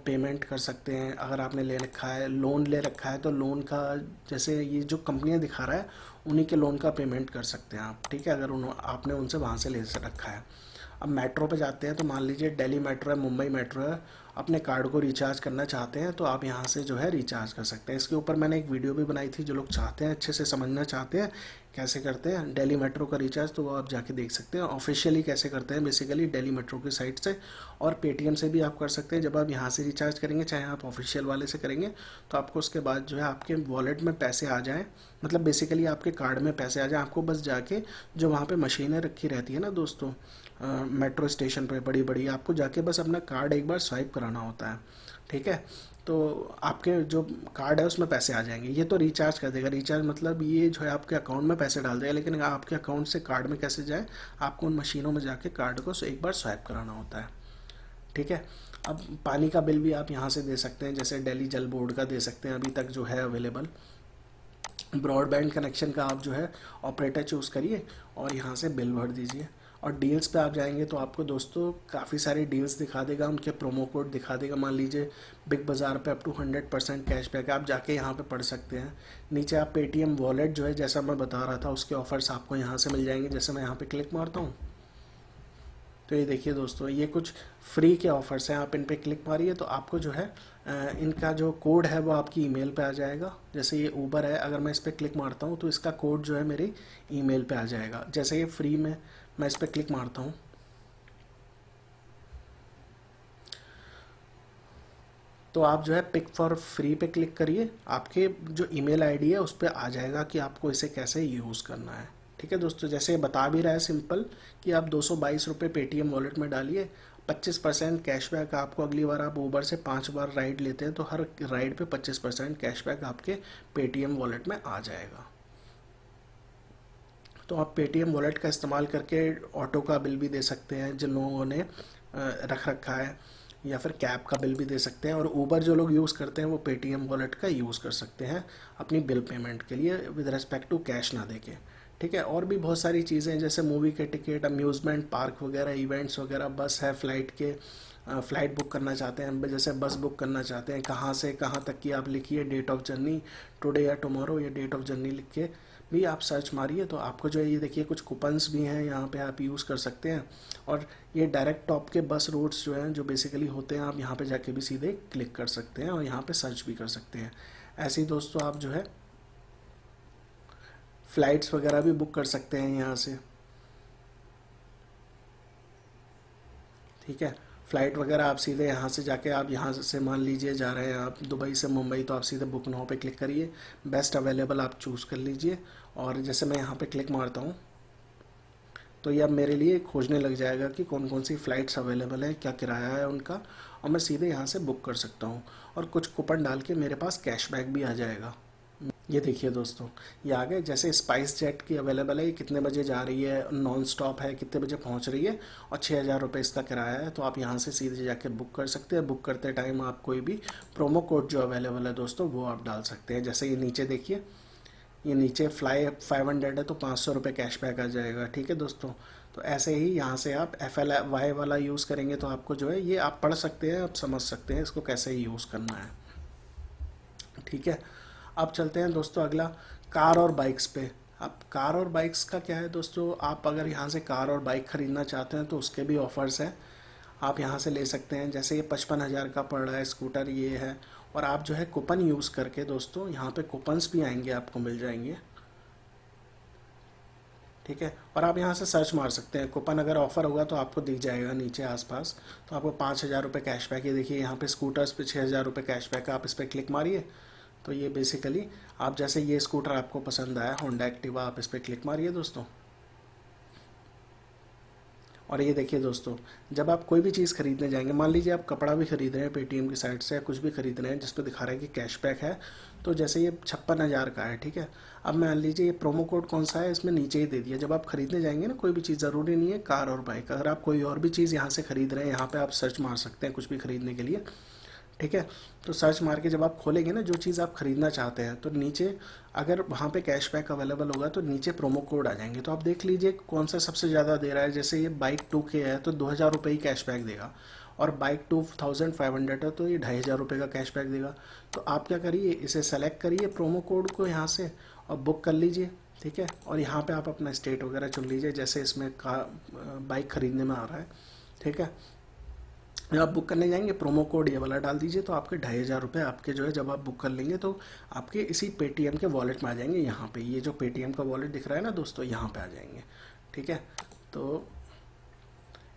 पेमेंट कर सकते हैं। अगर आपने ले रखा है, लोन ले रखा है तो लोन का, जैसे ये जो कंपनियां दिखा रहा है उन्हीं के लोन का पेमेंट कर सकते हैं आप, ठीक है, अगर आपने उनसे वहाँ से ले रखा है। अब मेट्रो पे जाते हैं तो मान लीजिए दिल्ली मेट्रो है, मुंबई मेट्रो है, अपने कार्ड को रिचार्ज करना चाहते हैं तो आप यहाँ से जो है रिचार्ज कर सकते हैं। इसके ऊपर मैंने एक वीडियो भी बनाई थी, जो लोग चाहते हैं अच्छे से समझना चाहते हैं कैसे करते हैं दिल्ली मेट्रो का रिचार्ज, तो वो आप जाके देख सकते हैं ऑफिशियली कैसे करते हैं बेसिकली दिल्ली मेट्रो की साइट से। और पेटीएम से भी आप कर सकते हैं। जब आप यहाँ से रिचार्ज करेंगे, चाहे आप ऑफिशियल वाले से करेंगे, तो आपको उसके बाद जो है आपके वॉलेट में पैसे आ जाएँ, मतलब बेसिकली आपके कार्ड में पैसे आ जाएँ। आपको बस जाके जो वहाँ पर मशीनें रखी रहती है ना दोस्तों मेट्रो स्टेशन पे बड़ी बड़ी, आपको जाके बस अपना कार्ड एक बार स्वाइप कराना होता है, ठीक है। तो आपके जो कार्ड है उसमें पैसे आ जाएंगे। ये तो रिचार्ज कर देगा, रिचार्ज मतलब ये जो है आपके अकाउंट में पैसे डाल देगा, लेकिन आपके अकाउंट से कार्ड में कैसे जाए, आपको उन मशीनों में जाके कार्ड को एक बार स्वाइप कराना होता है, ठीक है। अब पानी का बिल भी आप यहाँ से दे सकते हैं, जैसे दिल्ली जल बोर्ड का दे सकते हैं अभी तक जो है अवेलेबल। ब्रॉडबैंड कनेक्शन का आप जो है ऑपरेटर चूज़ करिए और यहाँ से बिल भर दीजिए। और डील्स पे आप जाएंगे तो आपको दोस्तों काफ़ी सारी डील्स दिखा देगा, उनके प्रोमो कोड दिखा देगा। मान लीजिए बिग बाज़ार पे अप टू 100% कैशबैक, आप जाके यहाँ पे पढ़ सकते हैं। नीचे आप पेटीएम वॉलेट जो है जैसा मैं बता रहा था उसके ऑफर्स आपको यहाँ से मिल जाएंगे। जैसे मैं यहाँ पे क्लिक मारता हूँ तो ये देखिए दोस्तों, ये कुछ फ्री के ऑफर्स हैं, आप इन पे क्लिक मारिए तो आपको जो है इनका जो कोड है वो आपकी ईमेल पे आ जाएगा। जैसे ये ऊबर है, अगर मैं इस पर क्लिक मारता हूँ तो इसका कोड जो है मेरी ईमेल पे आ जाएगा। जैसे ये फ्री में मैं इस पर क्लिक मारता हूँ तो आप जो है पिक फॉर फ्री पे क्लिक करिए, आपके जो ईमेल आईडी है उस पर आ जाएगा कि आपको इसे कैसे यूज़ करना है। ठीक है दोस्तों, जैसे ये बता भी रहा है सिंपल कि आप 222 रुपये पेटीएम वॉलेट में डालिए, 25% कैशबैक आपको। अगली बार आप ऊबर से 5 बार राइड लेते हैं तो हर राइड पे 25% कैशबैक आपके पेटीएम वॉलेट में आ जाएगा। तो आप पेटीएम वॉलेट का इस्तेमाल करके ऑटो का बिल भी दे सकते हैं जिन लोगों ने रख रखा है, या फिर कैब का बिल भी दे सकते हैं। और ऊबर जो लोग यूज़ करते हैं वो पेटीएम वॉलेट का यूज़ कर सकते हैं अपनी बिल पेमेंट के लिए विद रिस्पेक्ट टू कैश ना देके। ठीक है, और भी बहुत सारी चीज़ें हैं जैसे मूवी के टिकट, अम्यूज़मेंट पार्क वगैरह, इवेंट्स वगैरह, बस है, फ़्लाइट के फ़्लाइट बुक करना चाहते हैं, जैसे बस बुक करना चाहते हैं, कहाँ से कहाँ तक की आप लिखिए डेट ऑफ जर्नी, टुडे या टुमारो, या डेट ऑफ जर्नी लिख के भी आप सर्च मारिए तो आपको जो है ये देखिए कुछ कूपन्स भी हैं यहाँ पे आप यूज़ कर सकते हैं। और ये डायरेक्ट टॉप के बस रूट्स जो हैं जो बेसिकली होते हैं, आप यहाँ पे जाके भी सीधे क्लिक कर सकते हैं और यहाँ पे सर्च भी कर सकते हैं। ऐसे ही दोस्तों आप जो है फ़्लाइट्स वगैरह भी बुक कर सकते हैं यहाँ से। ठीक है, फ़्लाइट वगैरह आप सीधे यहाँ से जाके, आप यहाँ से मान लीजिए जा रहे हैं आप दुबई से मुंबई, तो आप सीधे बुक नाउ पे क्लिक करिए, बेस्ट अवेलेबल आप चूज़ कर लीजिए। और जैसे मैं यहाँ पे क्लिक मारता हूँ तो ये अब मेरे लिए खोजने लग जाएगा कि कौन कौन सी फ़्लाइट्स अवेलेबल है, क्या किराया है उनका, और मैं सीधे यहाँ से बुक कर सकता हूँ। और कुछ कूपन डाल के मेरे पास कैशबैक भी आ जाएगा। ये देखिए दोस्तों, ये आ गए। जैसे स्पाइस जेट की अवेलेबल है, ये कितने बजे जा रही है, नॉन स्टॉप है, कितने बजे पहुंच रही है, और 6,000 रुपये इसका किराया है। तो आप यहाँ से सीधे जाके बुक कर सकते हैं। बुक करते टाइम आप कोई भी प्रोमो कोड जो अवेलेबल है दोस्तों वो आप डाल सकते हैं। जैसे ये नीचे देखिए, ये नीचे फ्लाई 500 है तो 500 रुपये कैशबैक आ जाएगा। ठीक है दोस्तों, तो ऐसे ही यहाँ से आप FLY वाला यूज़ करेंगे तो आपको जो है ये आप पढ़ सकते हैं, आप समझ सकते हैं इसको कैसे यूज़ करना है। ठीक है, अब चलते हैं दोस्तों अगला, कार और बाइक्स पे। अब कार और बाइक्स का क्या है दोस्तों, आप अगर यहाँ से कार और बाइक ख़रीदना चाहते हैं तो उसके भी ऑफ़र्स हैं, आप यहाँ से ले सकते हैं। जैसे ये 55,000 का पड़ रहा है स्कूटर, ये है। और आप जो है कूपन यूज़ करके दोस्तों, यहाँ पे कूपन्स भी आएंगे, आपको मिल जाएंगे। ठीक है, और आप यहाँ से सर्च मार सकते हैं, कूपन अगर ऑफ़र होगा तो आपको दिख जाएगा नीचे आसपास। तो आपको 5,000 रुपये कैशबैक, ये देखिए यहाँ पे स्कूटर्स पे 6,000 रुपये कैशबैक है। आप इस पर क्लिक मारिए तो ये बेसिकली आप, जैसे ये स्कूटर आपको पसंद आया होंडा एक्टिवा, आप इस पर क्लिक मारिए दोस्तों। और ये देखिए दोस्तों, जब आप कोई भी चीज़ खरीदने जाएंगे, मान लीजिए आप कपड़ा भी खरीद रहे हैं पेटीएम की साइट से, या कुछ भी खरीद रहे हैं जिस पे दिखा रहा है कि कैशबैक है, तो जैसे ये 56,000 का है। ठीक है, अब मान लीजिए ये प्रोमो कोड कौन सा है, इसमें नीचे ही दे दिया। जब आप खरीदने जाएंगे ना कोई भी चीज़, ज़रूरी नहीं है कार और बाइक, अगर आप कोई और भी चीज़ यहाँ से खरीद रहे हैं, यहाँ पर आप सर्च मार सकते हैं कुछ भी खरीदने के लिए। ठीक है, तो सर्च मार के जब आप खोलेंगे ना जो चीज़ आप ख़रीदना चाहते हैं, तो नीचे अगर वहाँ पे कैशबैक अवेलेबल होगा तो नीचे प्रोमो कोड आ जाएंगे। तो आप देख लीजिए कौन सा सबसे ज़्यादा दे रहा है। जैसे ये बाइक 2K है तो 2,000 रुपये ही कैशबैक देगा, और बाइक 2,500 है तो ये 2,500 रुपये का कैशबैक देगा। तो आप क्या करिए, इसे सेलेक्ट करिए प्रोमो कोड को यहाँ से और बुक कर लीजिए। ठीक है, और यहाँ पे आप अपना स्टेट वगैरह चुन लीजिए, जैसे इसमें बाइक ख़रीदने में आ रहा है। ठीक है, जब आप बुक करने जाएंगे प्रोमो कोड ये वाला डाल दीजिए, तो आपके 2,500 रुपये आपके जो है जब आप बुक कर लेंगे तो आपके इसी पेटीएम के वॉलेट में आ जाएंगे। यहाँ पे ये जो पेटीएम का वॉलेट दिख रहा है ना दोस्तों, यहाँ पे आ जाएंगे। ठीक है, तो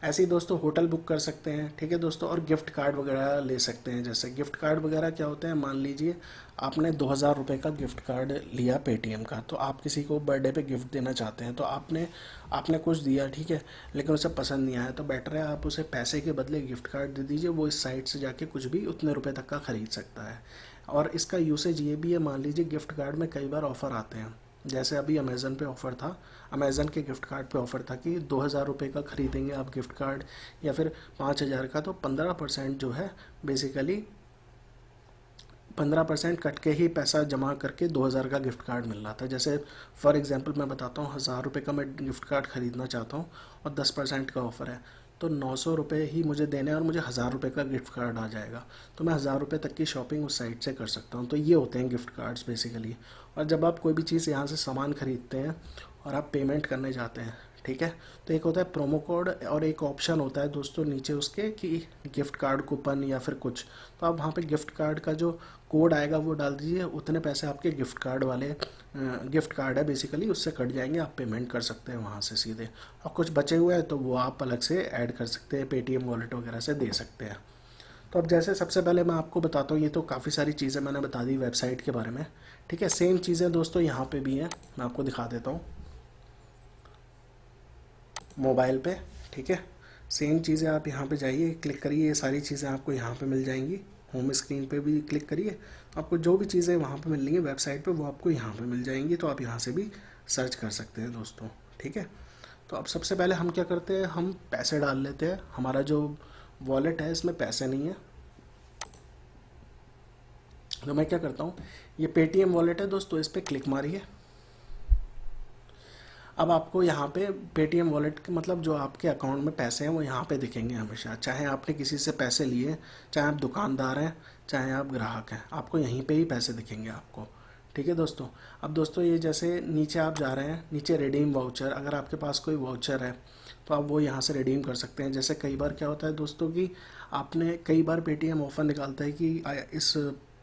ऐसे ही दोस्तों होटल बुक कर सकते हैं। ठीक है दोस्तों, और गिफ्ट कार्ड वगैरह ले सकते हैं। जैसे गिफ्ट कार्ड वगैरह क्या होते हैं, मान लीजिए आपने 2,000 रुपये का गिफ्ट कार्ड लिया पेटीएम का, तो आप किसी को बर्थडे पे गिफ्ट देना चाहते हैं, तो आपने आपने कुछ दिया, ठीक है, लेकिन उसे पसंद नहीं आया, तो बेटर है आप उसे पैसे के बदले गिफ्ट कार्ड दे दीजिए। वो इस साइट से जाके कुछ भी उतने रुपए तक का ख़रीद सकता है। और इसका यूसेज ये भी है, मान लीजिए गिफ्ट कार्ड में कई बार ऑफ़र आते हैं, जैसे अभी अमेज़न पे ऑफ़र था, अमेज़न के गिफ्ट कार्ड पे ऑफ़र था कि 2,000 रुपये का ख़रीदेंगे आप गिफ्ट कार्ड या फिर 5,000 का, तो 15% जो है बेसिकली 15% कट के ही पैसा जमा करके 2,000 का गिफ्ट कार्ड मिल रहा था। जैसे फॉर एग्जांपल मैं बताता हूँ, 1,000 रुपये का मैं गिफ्ट कार्ड ख़रीदना चाहता हूँ और 10% का ऑफ़र है, तो 900 रुपये ही मुझे देने हैं और मुझे 1,000 रुपये का गिफ्ट कार्ड आ जाएगा। तो मैं 1,000 रुपये तक की शॉपिंग उस साइट से कर सकता हूँ। तो ये होते हैं गिफ्ट कार्ड्स बेसिकली। और जब आप कोई भी चीज़ यहाँ से सामान खरीदते हैं और आप पेमेंट करने जाते हैं, ठीक है, तो एक होता है प्रोमो कोड और एक ऑप्शन होता है दोस्तों नीचे उसके कि गिफ्ट कार्ड कूपन या फिर कुछ। तो आप वहाँ पे गिफ्ट कार्ड का जो कोड आएगा वो डाल दीजिए, उतने पैसे आपके गिफ्ट कार्ड वाले गिफ्ट कार्ड है बेसिकली उससे कट जाएंगे, आप पेमेंट कर सकते हैं वहाँ से सीधे। और कुछ बचे हुए हैं तो वो आप अलग से ऐड कर सकते हैं, पेटीएम वॉलेट वगैरह से दे सकते हैं। तो अब जैसे सबसे पहले मैं आपको बताता हूँ, ये तो काफ़ी सारी चीज़ें मैंने बता दी वेबसाइट के बारे में, ठीक है। सेम चीज़ें दोस्तों यहाँ पे भी हैं, मैं आपको दिखा देता हूँ मोबाइल पे, ठीक है। सेम चीज़ें आप यहाँ पे जाइए, क्लिक करिए, ये सारी चीज़ें आपको यहाँ पे मिल जाएंगी। होम स्क्रीन पे भी क्लिक करिए, आपको जो भी चीज़ें वहाँ पे मिल रही हैं वेबसाइट पे वो आपको यहाँ पे मिल जाएंगी। तो आप यहाँ से भी सर्च कर सकते हैं दोस्तों, ठीक है। तो अब सबसे पहले हम क्या करते हैं, हम पैसे डाल लेते हैं। हमारा जो वॉलेट है इसमें पैसे नहीं है, तो मैं क्या करता हूँ, ये पेटीएम वॉलेट है दोस्तों, इस पर क्लिक मारिए। अब आपको यहाँ पे पेटीएम वॉलेट के मतलब जो आपके अकाउंट में पैसे हैं वो यहाँ पे दिखेंगे हमेशा, चाहे आपने किसी से पैसे लिए, चाहे आप दुकानदार हैं, चाहे आप ग्राहक हैं, आपको यहीं पे ही पैसे दिखेंगे आपको, ठीक है दोस्तों। अब दोस्तों ये जैसे नीचे आप जा रहे हैं, नीचे रिडीम वाउचर, अगर आपके पास कोई वाउचर है तो आप वो यहाँ से रिडीम कर सकते हैं। जैसे कई बार क्या होता है दोस्तों कि आपने कई बार पेटीएम ऑफर निकालता है कि इस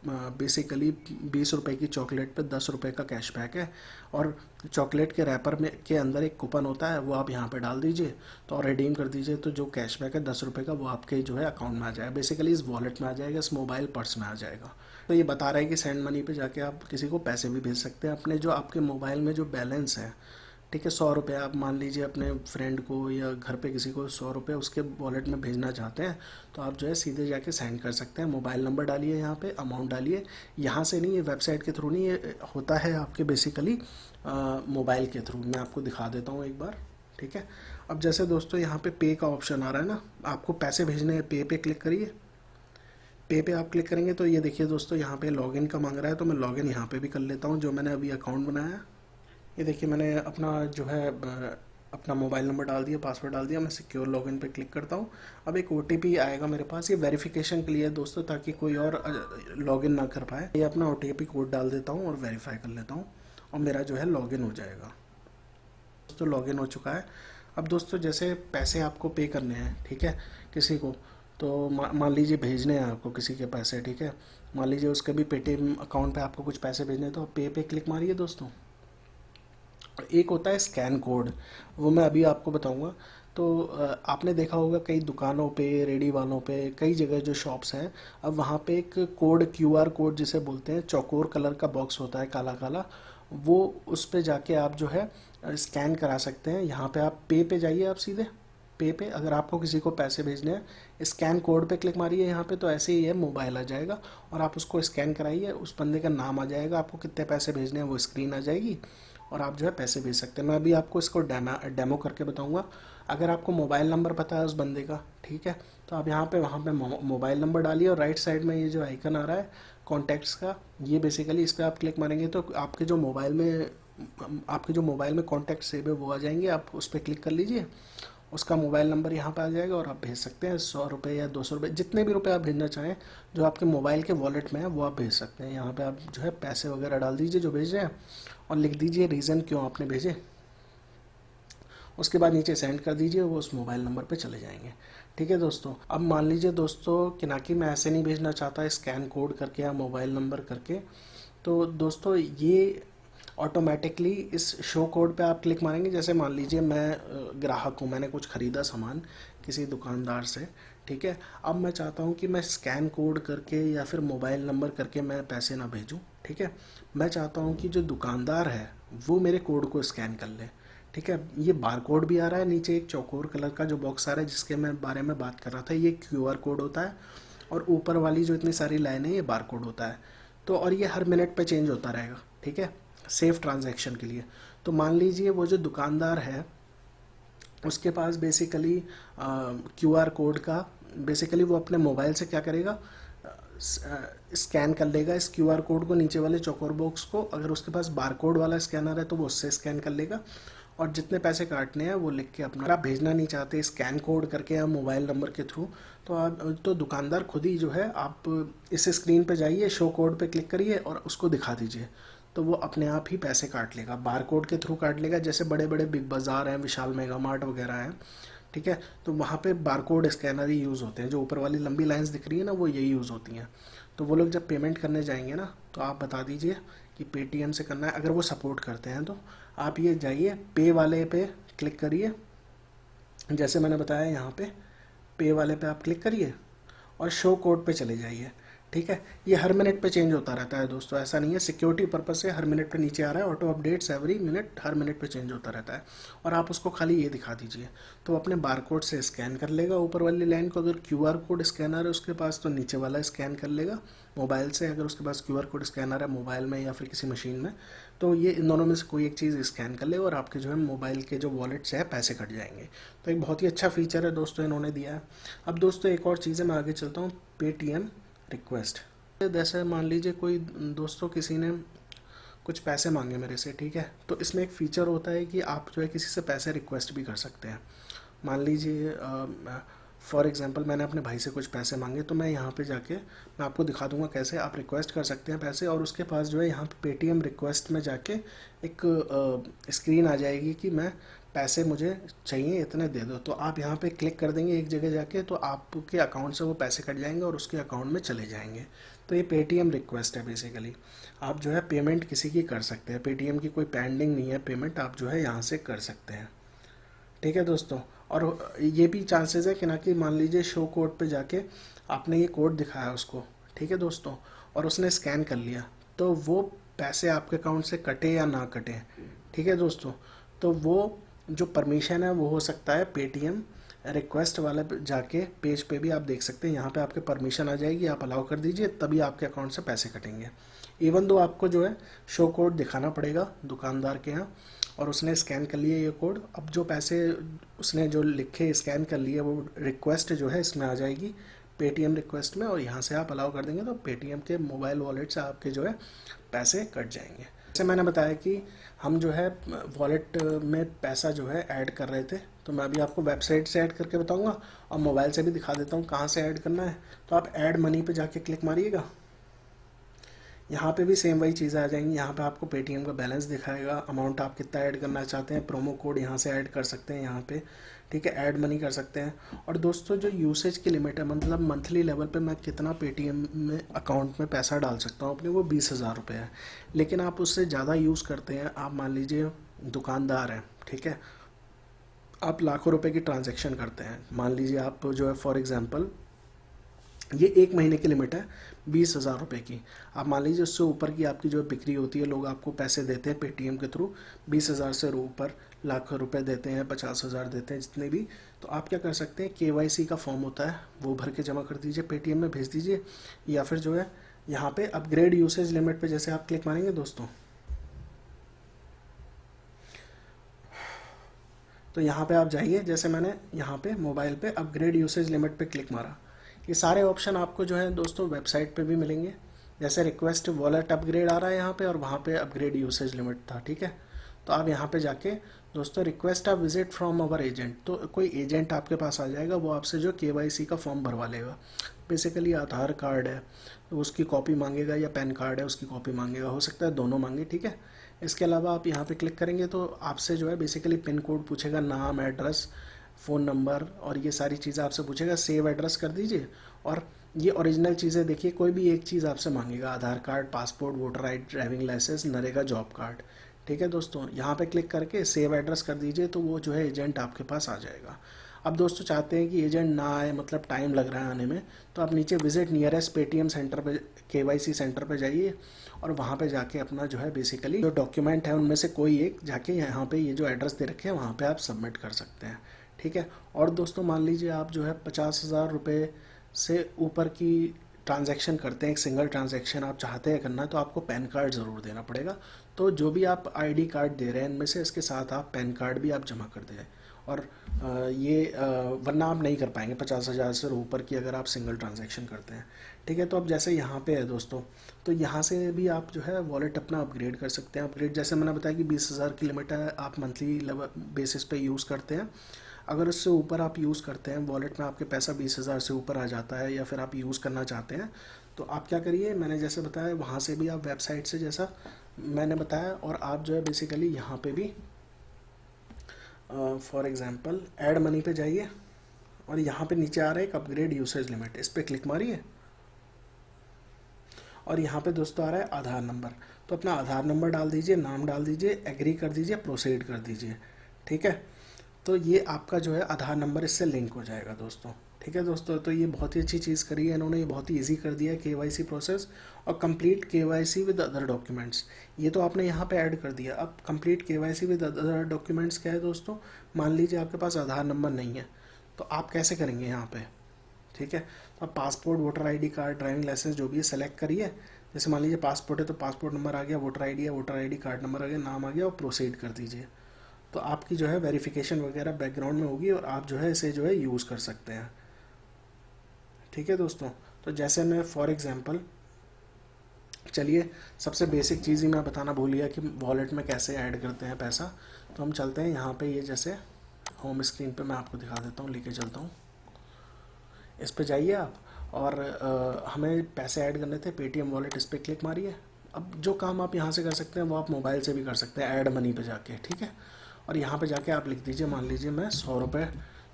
बेसिकली 20 रुपए की चॉकलेट पे 10 रुपए का कैशबैक है, और चॉकलेट के रैपर में के अंदर एक कूपन होता है, वो आप यहाँ पे डाल दीजिए तो और रिडीम कर दीजिए, तो जो कैशबैक है 10 रुपये का वो आपके जो है अकाउंट में आ जाएगा, बेसिकली इस वॉलेट में आ जाएगा, इस मोबाइल पर्स में आ जाएगा। तो ये बता रहा है कि सेंड मनी पे जाके आप किसी को पैसे भी भेज सकते हैं अपने जो आपके मोबाइल में जो बैलेंस है, ठीक है। 100 रुपये आप मान लीजिए अपने फ्रेंड को या घर पे किसी को 100 रुपये उसके वॉलेट में भेजना चाहते हैं, तो आप जो है सीधे जाके सेंड कर सकते हैं। मोबाइल नंबर डालिए, यहाँ पे अमाउंट डालिए, यहाँ से नहीं, ये वेबसाइट के थ्रू नहीं, ये होता है आपके बेसिकली मोबाइल के थ्रू। मैं आपको दिखा देता हूँ एक बार, ठीक है। अब जैसे दोस्तों यहाँ पे पे का ऑप्शन आ रहा है ना, आपको पैसे भेजने हैं, पे क्लिक करिए। पे पे आप क्लिक करेंगे तो ये देखिए दोस्तों यहाँ पे लॉगिन का मांग रहा है, तो मैं लॉगिन यहाँ पे भी कर लेता हूँ जो मैंने अभी अकाउंट बनाया है। ये देखिए मैंने अपना जो है अपना मोबाइल नंबर डाल दिया, पासवर्ड डाल दिया, मैं सिक्योर लॉगिन पे क्लिक करता हूँ। अब एक ओटीपी आएगा मेरे पास, ये वेरिफिकेशन के लिए है दोस्तों, ताकि कोई और लॉगिन ना कर पाए। ये अपना ओटीपी कोड डाल देता हूँ और वेरीफाई कर लेता हूँ और मेरा जो है लॉगिन हो जाएगा दोस्तों। लॉगिन हो चुका है। अब दोस्तों जैसे पैसे आपको पे करने हैं, ठीक है, किसी को, तो मान लीजिए भेजने हैं आपको किसी के पैसे, ठीक है, मान लीजिए उसके भी पेटीएम अकाउंट पे आपको कुछ पैसे भेजने हैं, तो पे पे क्लिक मारिए दोस्तों। एक होता है स्कैन कोड, वो मैं अभी आपको बताऊंगा। तो आपने देखा होगा कई दुकानों पे, रेडी वालों पे, कई जगह जो शॉप्स हैं, अब वहाँ पे एक कोड, क्यूआर कोड जिसे बोलते हैं, चौकोर कलर का बॉक्स होता है काला काला, वो उस पे जाके आप जो है स्कैन करा सकते हैं। यहाँ पे आप पे जाइए, आप सीधे पे अगर आपको किसी को पैसे भेजने हैं, स्कैन कोड पे क्लिक मारिए यहाँ पे, तो ऐसे ही है, मोबाइल आ जाएगा और आप उसको स्कैन कराइए, उस बंदे का नाम आ जाएगा, आपको कितने पैसे भेजने हैं वो स्क्रीन आ जाएगी और आप जो है पैसे भेज सकते हैं। मैं अभी आपको इसको डेमो करके बताऊंगा। अगर आपको मोबाइल नंबर पता है उस बंदे का, ठीक है, तो आप यहाँ पे वहाँ पे मोबाइल नंबर डालिए और राइट साइड में ये जो आइकन आ रहा है कॉन्टैक्ट्स का, ये बेसिकली इस पर आप क्लिक मारेंगे तो आपके जो मोबाइल में कॉन्टैक्ट सेव है वो आ जाएंगे, आप उस पर क्लिक कर लीजिए, उसका मोबाइल नंबर यहाँ पे आ जाएगा और आप भेज सकते हैं 100 रुपये या 200 रुपये, जितने भी रुपए आप भेजना चाहें जो आपके मोबाइल के वॉलेट में है वो आप भेज सकते हैं। यहाँ पे आप जो है पैसे वगैरह डाल दीजिए जो भेज रहे हैं और लिख दीजिए रीज़न क्यों आपने भेजे, उसके बाद नीचे सेंड कर दीजिए, वो उस मोबाइल नंबर पे चले जाएंगे, ठीक है दोस्तों। अब मान लीजिए दोस्तों कि ना कि मैं ऐसे नहीं भेजना चाहता स्कैन कोड करके या मोबाइल नंबर करके, तो दोस्तों ये ऑटोमेटिकली इस शो कोड पे आप क्लिक मारेंगे। जैसे मान लीजिए मैं ग्राहक हूँ, मैंने कुछ ख़रीदा सामान किसी दुकानदार से, ठीक है, अब मैं चाहता हूँ कि मैं स्कैन कोड करके या फिर मोबाइल नंबर करके मैं पैसे ना भेजूँ, ठीक है, मैं चाहता हूँ कि जो दुकानदार है वो मेरे कोड को स्कैन कर ले, ठीक है। ये बार कोड भी आ रहा है, नीचे एक चौकोर कलर का जो बॉक्स आ रहा है जिसके मैं बारे में बात कर रहा था, ये क्यूआर कोड होता है, और ऊपर वाली जो इतनी सारी लाइनें ये बार कोड होता है। तो और ये हर मिनट पे चेंज होता रहेगा, ठीक है, सेफ ट्रांजैक्शन के लिए। तो मान लीजिए वो जो दुकानदार है उसके पास बेसिकली क्यूआर कोड का, बेसिकली वो अपने मोबाइल से क्या करेगा, स्कैन कर लेगा इस क्यूआर कोड को, नीचे वाले चौकोर बॉक्स को। अगर उसके पास बारकोड वाला स्कैनर है तो वो उससे स्कैन कर लेगा और जितने पैसे काटने हैं वो लिख के अपना, अगर आप भेजना नहीं चाहते स्कैन कोड करके या मोबाइल नंबर के थ्रू, तो आप तो दुकानदार खुद ही जो है, आप इस स्क्रीन पे जाइए, शो कोड पे क्लिक करिए और उसको दिखा दीजिए, तो वो अपने आप ही पैसे काट लेगा, बार कोड के थ्रू काट लेगा। जैसे बड़े बड़े बिग बाज़ार हैं, विशाल मेगा मार्ट वगैरह हैं, ठीक है, तो वहाँ पे बारकोड स्कैनर ही यूज़ होते हैं। जो ऊपर वाली लंबी लाइंस दिख रही है ना, वो यही यूज़ होती हैं। तो वो लोग जब पेमेंट करने जाएंगे ना, तो आप बता दीजिए कि पेटीएम से करना है। अगर वो सपोर्ट करते हैं तो आप ये जाइए पे वाले पे क्लिक करिए, जैसे मैंने बताया यहाँ पे वाले पे आप क्लिक करिए और शो कोड पे चले जाइए, ठीक है। ये हर मिनट पे चेंज होता रहता है दोस्तों, ऐसा नहीं है, सिक्योरिटी पर्पस से हर मिनट पे नीचे आ रहा है, ऑटो अपडेट्स एवरी मिनट, हर मिनट पे चेंज होता रहता है। और आप उसको खाली ये दिखा दीजिए तो अपने बारकोड से स्कैन कर लेगा ऊपर वाली लाइन को। अगर क्यूआर कोड स्कैनर है उसके पास तो नीचे वाला स्कैन कर लेगा मोबाइल से, अगर उसके पास क्यूआर कोड स्कैनर है मोबाइल में या फिर किसी मशीन में, तो ये इन दोनों में से कोई एक चीज़ स्कैन कर लेगा और आपके जो है मोबाइल के जो वॉलेट्स है पैसे कट जाएंगे। तो एक बहुत ही अच्छा फीचर है दोस्तों इन्होंने दिया है। अब दोस्तों एक और चीज़ है, मैं आगे चलता हूँ, पेटीएम रिक्वेस्ट। जैसे मान लीजिए कोई दोस्तों किसी ने कुछ पैसे मांगे मेरे से, ठीक है, तो इसमें एक फ़ीचर होता है कि आप जो है किसी से पैसे रिक्वेस्ट भी कर सकते हैं। मान लीजिए फॉर एग्जांपल मैंने अपने भाई से कुछ पैसे मांगे, तो मैं यहाँ पे जाके मैं आपको दिखा दूंगा कैसे आप रिक्वेस्ट कर सकते हैं पैसे। और उसके पास जो है यहाँ पे पेटीएम रिक्वेस्ट में जाके एक स्क्रीन आ जाएगी कि मैं पैसे मुझे चाहिए इतने दे दो, तो आप यहाँ पे क्लिक कर देंगे एक जगह जाके, तो आपके अकाउंट से वो पैसे कट जाएंगे और उसके अकाउंट में चले जाएंगे। तो ये पेटीएम रिक्वेस्ट है बेसिकली। आप जो है पेमेंट किसी की कर सकते हैं, पेटीएम की कोई पेंडिंग नहीं है पेमेंट, आप जो है यहाँ से कर सकते हैं, ठीक है दोस्तों। और ये भी चांसेस है कि ना कि मान लीजिए शो कोड पे जाके आपने ये कोड दिखाया उसको, ठीक है दोस्तों, और उसने स्कैन कर लिया, तो वो पैसे आपके अकाउंट से कटे या ना कटे, ठीक है दोस्तों। तो वो जो परमिशन है वो हो सकता है पेटीएम रिक्वेस्ट वाले पे जाके पेज पे भी आप देख सकते हैं, यहाँ पे आपके परमिशन आ जाएगी, आप अलाउ कर दीजिए, तभी आपके अकाउंट से पैसे कटेंगे। इवन दो आपको जो है शो कोड दिखाना पड़ेगा दुकानदार के यहाँ, और उसने स्कैन कर लिया ये कोड, अब जो पैसे उसने जो लिखे स्कैन कर लिए वो रिक्वेस्ट जो है इसमें आ जाएगी पेटीएम रिक्वेस्ट में, और यहाँ से आप अलाउ कर देंगे तो पेटीएम के मोबाइल वॉलेट से आपके जो है पैसे कट जाएंगे। जैसे मैंने बताया कि हम जो है वॉलेट में पैसा जो है ऐड कर रहे थे, तो मैं अभी आपको वेबसाइट से ऐड करके बताऊंगा और मोबाइल से भी दिखा देता हूँ कहाँ से ऐड करना है। तो आप ऐड मनी पे जाके क्लिक मारिएगा, यहाँ पे भी सेम वही चीज़ें आ जाएंगी। यहाँ पे आपको पेटीएम का बैलेंस दिखाएगा, अमाउंट आप कितना ऐड करना चाहते हैं, प्रोमो कोड यहाँ से ऐड कर सकते हैं यहाँ पे, ठीक है, ऐड मनी कर सकते हैं। और दोस्तों जो यूसेज की लिमिट है, मतलब मंथली लेवल पे मैं कितना पेटीएम में अकाउंट में पैसा डाल सकता हूँ अपने, वो 20,000 रुपये है। लेकिन आप उससे ज़्यादा यूज़ करते हैं, आप मान लीजिए दुकानदार हैं, ठीक है, आप लाखों रुपए की ट्रांजैक्शन करते हैं, मान लीजिए आप जो है फॉर एग्जांपल ये 1 महीने की लिमिट है 20,000 रुपये की, आप मान लीजिए उससे ऊपर की आपकी जो बिक्री होती है, लोग आपको पैसे देते हैं पेटीएम के थ्रू, 20,000 से ऊपर लाखों रुपए देते हैं, 50,000 देते हैं, जितने भी, तो आप क्या कर सकते हैं, केवाईसी का फॉर्म होता है वो भर के जमा कर दीजिए, पेटीएम में भेज दीजिए, या फिर जो है यहाँ पे अपग्रेड यूसेज लिमिट पे जैसे आप क्लिक मारेंगे दोस्तों, तो यहाँ पे आप जाइए, जैसे मैंने यहाँ पे मोबाइल पे अपग्रेड यूसेज लिमिट पे क्लिक मारा, ये सारे ऑप्शन आपको जो है दोस्तों वेबसाइट पे भी मिलेंगे। जैसे रिक्वेस्ट वॉलेट अपग्रेड आ रहा है यहाँ पे, और वहाँ पे अपग्रेड यूसेज लिमिट था, ठीक है। तो आप यहाँ पे जाके दोस्तों request a visit from our agent, तो कोई एजेंट आपके पास आ जाएगा, वो आपसे जो केवाईसी का फॉर्म भरवा लेगा। बेसिकली आधार कार्ड है तो उसकी कॉपी मांगेगा, या पैन कार्ड है उसकी कॉपी मांगेगा, हो सकता है दोनों मांगे, ठीक है। इसके अलावा आप यहाँ पे क्लिक करेंगे तो आपसे जो है बेसिकली पिन कोड पूछेगा, नाम, एड्रेस, फ़ोन नंबर, और ये सारी चीज़ें आपसे पूछेगा, सेव एड्रेस कर दीजिए। और ये ओरिजिनल चीज़ें देखिए, कोई भी एक चीज़ आपसे मांगेगा, Aadhaar card, passport, voter I D, driving licence, NREGA job card, ठीक है दोस्तों। यहाँ पे क्लिक करके सेव एड्रेस कर दीजिए, तो वो जो है एजेंट आपके पास आ जाएगा। अब दोस्तों चाहते हैं कि एजेंट ना आए, मतलब टाइम लग रहा है आने में, तो आप नीचे विजिट नियरेस्ट पेटीएम सेंटर पे, केवाईसी सेंटर पे जाइए, और वहाँ पे जाके अपना जो है बेसिकली जो डॉक्यूमेंट है उनमें से कोई एक जाके यहाँ पे ये जो एड्रेस दे रखे हैं वहाँ पे आप सबमिट कर सकते हैं, ठीक है। और दोस्तों मान लीजिए आप जो है 50,000 रुपये से ऊपर की ट्रांजैक्शन करते हैं, एक सिंगल ट्रांजैक्शन आप चाहते हैं करना, तो आपको पैन कार्ड ज़रूर देना पड़ेगा। तो जो भी आप आईडी कार्ड दे रहे हैं इनमें से इसके साथ आप पैन कार्ड भी आप जमा कर दें। और वरना आप नहीं कर पाएंगे 50,000 से ऊपर की अगर आप सिंगल ट्रांजैक्शन करते हैं। ठीक है, तो अब जैसे यहाँ पे है दोस्तों, तो यहाँ से भी आप जो है वॉलेट अपना अपग्रेड कर सकते हैं। अपग्रेड जैसे मैंने बताया कि 20,000 की लिमिट है, आप मंथली बेसिस पे यूज़ करते हैं। अगर उससे ऊपर आप यूज़ करते हैं, वॉलेट में आपके पैसा 20,000 से ऊपर आ जाता है या फिर आप यूज़ करना चाहते हैं, तो आप क्या करिए, मैंने जैसे बताया वहाँ से भी आप वेबसाइट से जैसा मैंने बताया, और आप जो है बेसिकली यहाँ पे भी फॉर एग्ज़ाम्पल ऐड मनी पे जाइए और यहाँ पे नीचे आ रहा है एक अपग्रेड यूसेज लिमिट, इस पर क्लिक मारिए और यहाँ पे दोस्तों आ रहा है आधार नंबर। तो अपना आधार नंबर डाल दीजिए, नाम डाल दीजिए, एग्री कर दीजिए, प्रोसीड कर दीजिए। ठीक है, तो ये आपका जो है आधार नंबर इससे लिंक हो जाएगा दोस्तों। ठीक है दोस्तों, तो ये बहुत ही अच्छी चीज़ करी है इन्होंने, ये बहुत ही इजी कर दिया है केवाईसी प्रोसेस। और complete KYC with other documents, ये तो आपने यहाँ पे ऐड कर दिया। अब complete KYC with other documents क्या है दोस्तों, मान लीजिए आपके पास आधार नंबर नहीं है, तो आप कैसे करेंगे यहाँ पे। ठीक है, तो आप passport, voter ID card, driving licence जो भी है सेलेक्ट करिए। जैसे मान लीजिए पासपोर्ट है तो पासपोर्ट नंबर आ गया, वोटर आईडी है, वोटर आईडी कार्ड नंबर आ गया, नाम आ गया, और प्रोसीड कर दीजिए। तो आपकी जो है वेरिफिकेशन वगैरह बैकग्राउंड में होगी और आप जो है इसे जो है यूज़ कर सकते हैं। ठीक है दोस्तों, तो जैसे मैं फॉर एग्जांपल, चलिए सबसे बेसिक चीज़ ही मैं बताना भूल गया कि वॉलेट में कैसे ऐड करते हैं पैसा। तो हम चलते हैं यहाँ पे, ये जैसे होम स्क्रीन पे मैं आपको दिखा देता हूँ, लेके चलता हूँ। इस पे जाइए आप, और हमें पैसे ऐड करने थे, पेटीएम वॉलेट, इस पर क्लिक मारिए। अब जो काम आप यहाँ से कर सकते हैं वो आप मोबाइल से भी कर सकते हैं, ऐड मनी पे जाके। ठीक है, और यहाँ पे जाके आप लिख दीजिए, मान लीजिए मैं 100 रुपये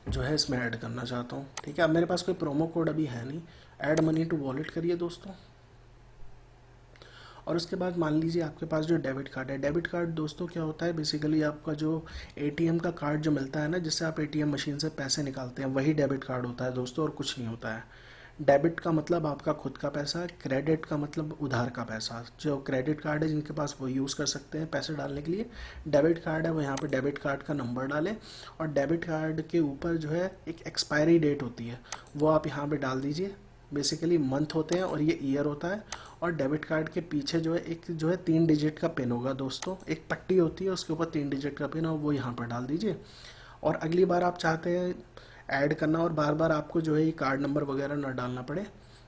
जो है इसमें ऐड करना चाहता हूँ। ठीक है, अब मेरे पास कोई प्रोमो कोड अभी है नहीं, ऐड मनी टू वॉलेट करिए दोस्तों। और उसके बाद मान लीजिए आपके पास जो डेबिट कार्ड है, डेबिट कार्ड दोस्तों क्या होता है, बेसिकली आपका जो एटीएम का कार्ड जो मिलता है ना, जिससे आप एटीएम मशीन से पैसे निकालते हैं, वही डेबिट कार्ड होता है दोस्तों, और कुछ नहीं होता है। डेबिट का मतलब आपका खुद का पैसा, क्रेडिट का मतलब उधार का पैसा। जो क्रेडिट कार्ड है जिनके पास वो यूज़ कर सकते हैं पैसे डालने के लिए, डेबिट कार्ड है वो यहाँ पे डेबिट कार्ड का नंबर डालें, और डेबिट कार्ड के ऊपर जो है एक एक्सपायरी डेट होती है वो आप यहाँ पे डाल दीजिए। बेसिकली मंथ होते हैं और ये ईयर होता है। और डेबिट कार्ड के पीछे जो है एक जो है 3 डिजिट का पिन होगा दोस्तों, एक पट्टी होती है उसके ऊपर 3 डिजिट का पिन, और वो यहाँ पर डाल दीजिए। और अगली बार आप चाहते हैं ऐड करना और बार बार आपको जो है ये कार्ड नंबर वगैरह ना डालना पड़े।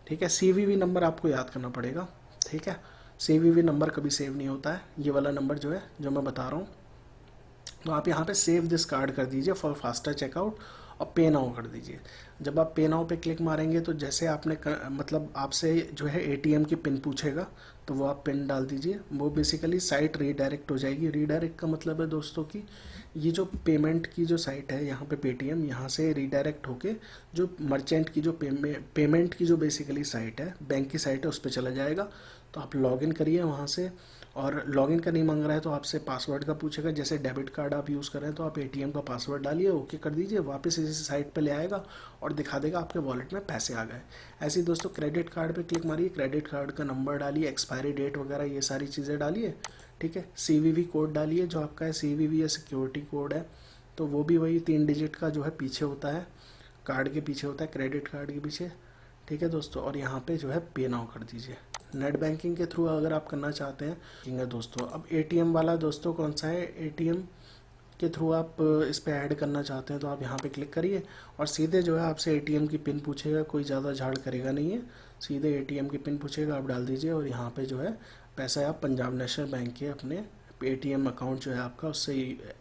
ठीक है, सीवीवी नंबर आपको याद करना पड़ेगा। ठीक है, सीवीवी नंबर कभी सेव नहीं होता है, ये वाला नंबर जो है जो मैं बता रहा हूँ। तो आप यहाँ पे सेव दिस कार्ड कर दीजिए फॉर फास्टर चेकआउट, और पे नाउ कर दीजिए। जब आप पे नाउ पे क्लिक मारेंगे तो जैसे आपने मतलब आपसे जो है एटीएम की पिन पूछेगा, तो वो आप पिन डाल दीजिए। वो बेसिकली साइट रीडायरेक्ट हो जाएगी। रीडायरेक्ट का मतलब है दोस्तों कि ये जो पेमेंट की जो साइट है यहाँ पे पेटीएम, यहाँ से रीडायरेक्ट होके जो मर्चेंट की जो पेमेंट की जो बेसिकली साइट है, बैंक की साइट है, उस पर चला जाएगा। तो आप लॉगिन करिए वहाँ से, और लॉगिन का नहीं मांग रहा है तो आपसे पासवर्ड का पूछेगा। जैसे डेबिट कार्ड आप यूज़ कर रहे हैं तो आप एटीएम का पासवर्ड डालिए, ओके कर दीजिए, वापस इसी साइट पे ले आएगा और दिखा देगा आपके वॉलेट में पैसे आ गए। ऐसे ही दोस्तों क्रेडिट कार्ड पे क्लिक मारिए, क्रेडिट कार्ड का नंबर डालिए, एक्सपायरी डेट वगैरह ये सारी चीज़ें डालिए। ठीक है, सीवीवी कोड डालिए जो आपका है, सीवीवी या सिक्योरिटी कोड है, तो वो भी वही 3 डिजिट का जो है पीछे होता है, कार्ड के पीछे होता है, क्रेडिट कार्ड के पीछे। ठीक है दोस्तों, और यहाँ पे जो है पे नाउ कर दीजिए। नेट बैंकिंग के थ्रू अगर आप करना चाहते हैं, ठीक है दोस्तों। अब एटीएम वाला दोस्तों कौन सा है, एटीएम के थ्रू आप इस पे ऐड करना चाहते हैं तो आप यहाँ पे क्लिक करिए, और सीधे जो है आपसे एटीएम की पिन पूछेगा, कोई ज़्यादा झाड़ करेगा नहीं है, सीधे एटीएम की पिन पूछेगा, आप डाल दीजिए, और यहाँ पे जो है पैसा आप पंजाब नेशनल बैंक के अपने पेटीएम अकाउंट जो है आपका उससे